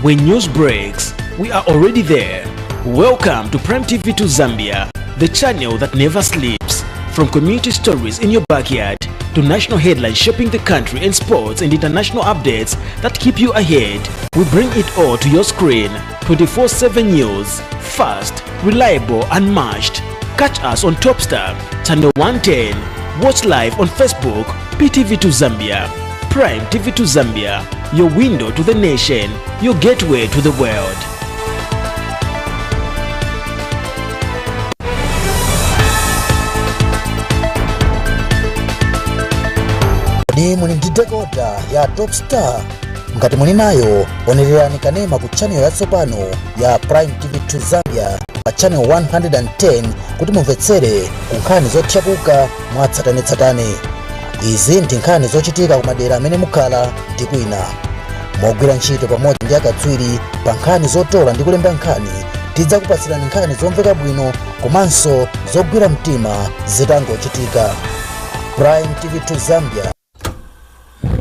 When news breaks, we are already there. Welcome to Prime TV2 Zambia, the channel that never sleeps. From community stories in your backyard to national headlines shaping the country and sports and international updates that keep you ahead, we bring it all to your screen. 24/7 news, fast, reliable, unmatched. Catch us on Topstar, channel 110. Watch live on Facebook, PTV2 Zambia. Prime TV2 Zambia, your window to the nation, your gateway to the world. Ni munindidegota ya Topstar. Ngati muli nayo, onererani kanema ku channel ya tsopano ya Prime TV2 Zambia pa channel 110 kuti mumvetsere ku nkhani zotyapuka mwatsatanetsatane. Izi ndi nkhani zochitika ku madera amene mukhala ndi kwina. Mogwira ntchito pamodzi ndi akatswiri pa nkhani zotola ndi kulemba nkhani, tidzakupatsirani nkhani zomveka bwino komanso zogwira mtima zitangochitika. Prime TV2 Zambia.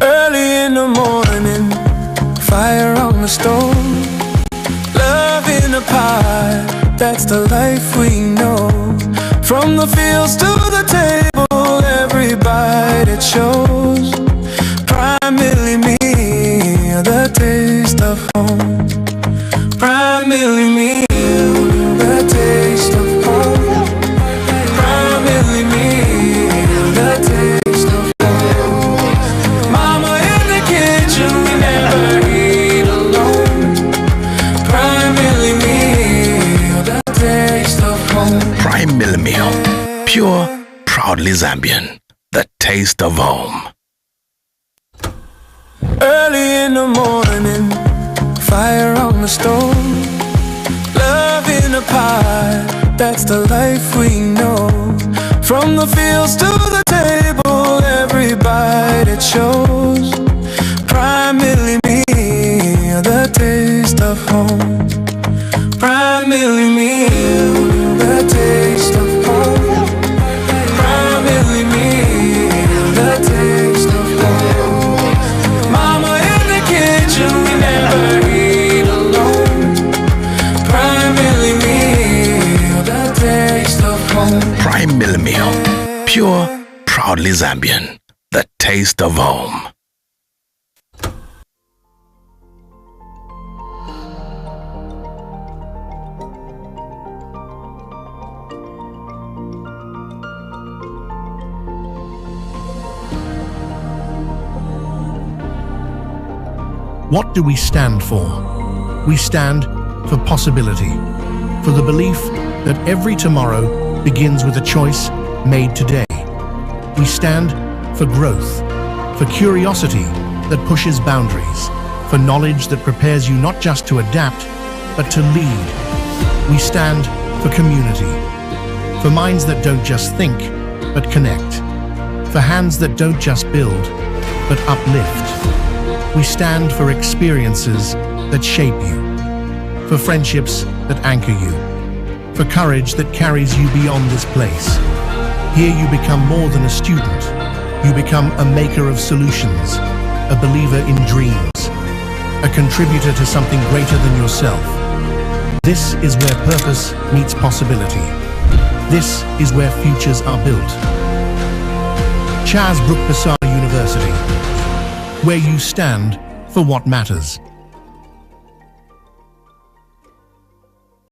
Early in the morning, fire on the stove, love in a pie, that's the life we know. From the fields to the table, every bite it shows. Primarily me, the taste of home. Primarily me, the taste of home. Primarily me, the taste of home. Mama in the kitchen, we never eat alone. Primarily me, the taste of home. Prime Meal, pure, proudly Zambian, the taste of home. Early in the morning, fire on the stove, love in a pie, that's the life we know. From the fields to the table, every bite it shows. Primarily me, the taste of home. Primarily me, the taste of home. Primarily me, the taste of home. Mama in the kitchen, we never eat alone. Primarily me, the taste of home. Prime Meal, pure, proudly Zambian, the taste of home. What do we stand for? We stand for possibility, for the belief that every tomorrow begins with a choice made today. We stand for growth, for curiosity that pushes boundaries, for knowledge that prepares you not just to adapt, but to lead. We stand for community, for minds that don't just think, but connect, for hands that don't just build, but uplift. We stand for experiences that shape you, for friendships that anchor you, for courage that carries you beyond this place. Here you become more than a student. You become a maker of solutions, a believer in dreams. a contributor to something greater than yourself. This is where purpose meets possibility. This is where futures are built. Charles Brook University, where you stand for what matters.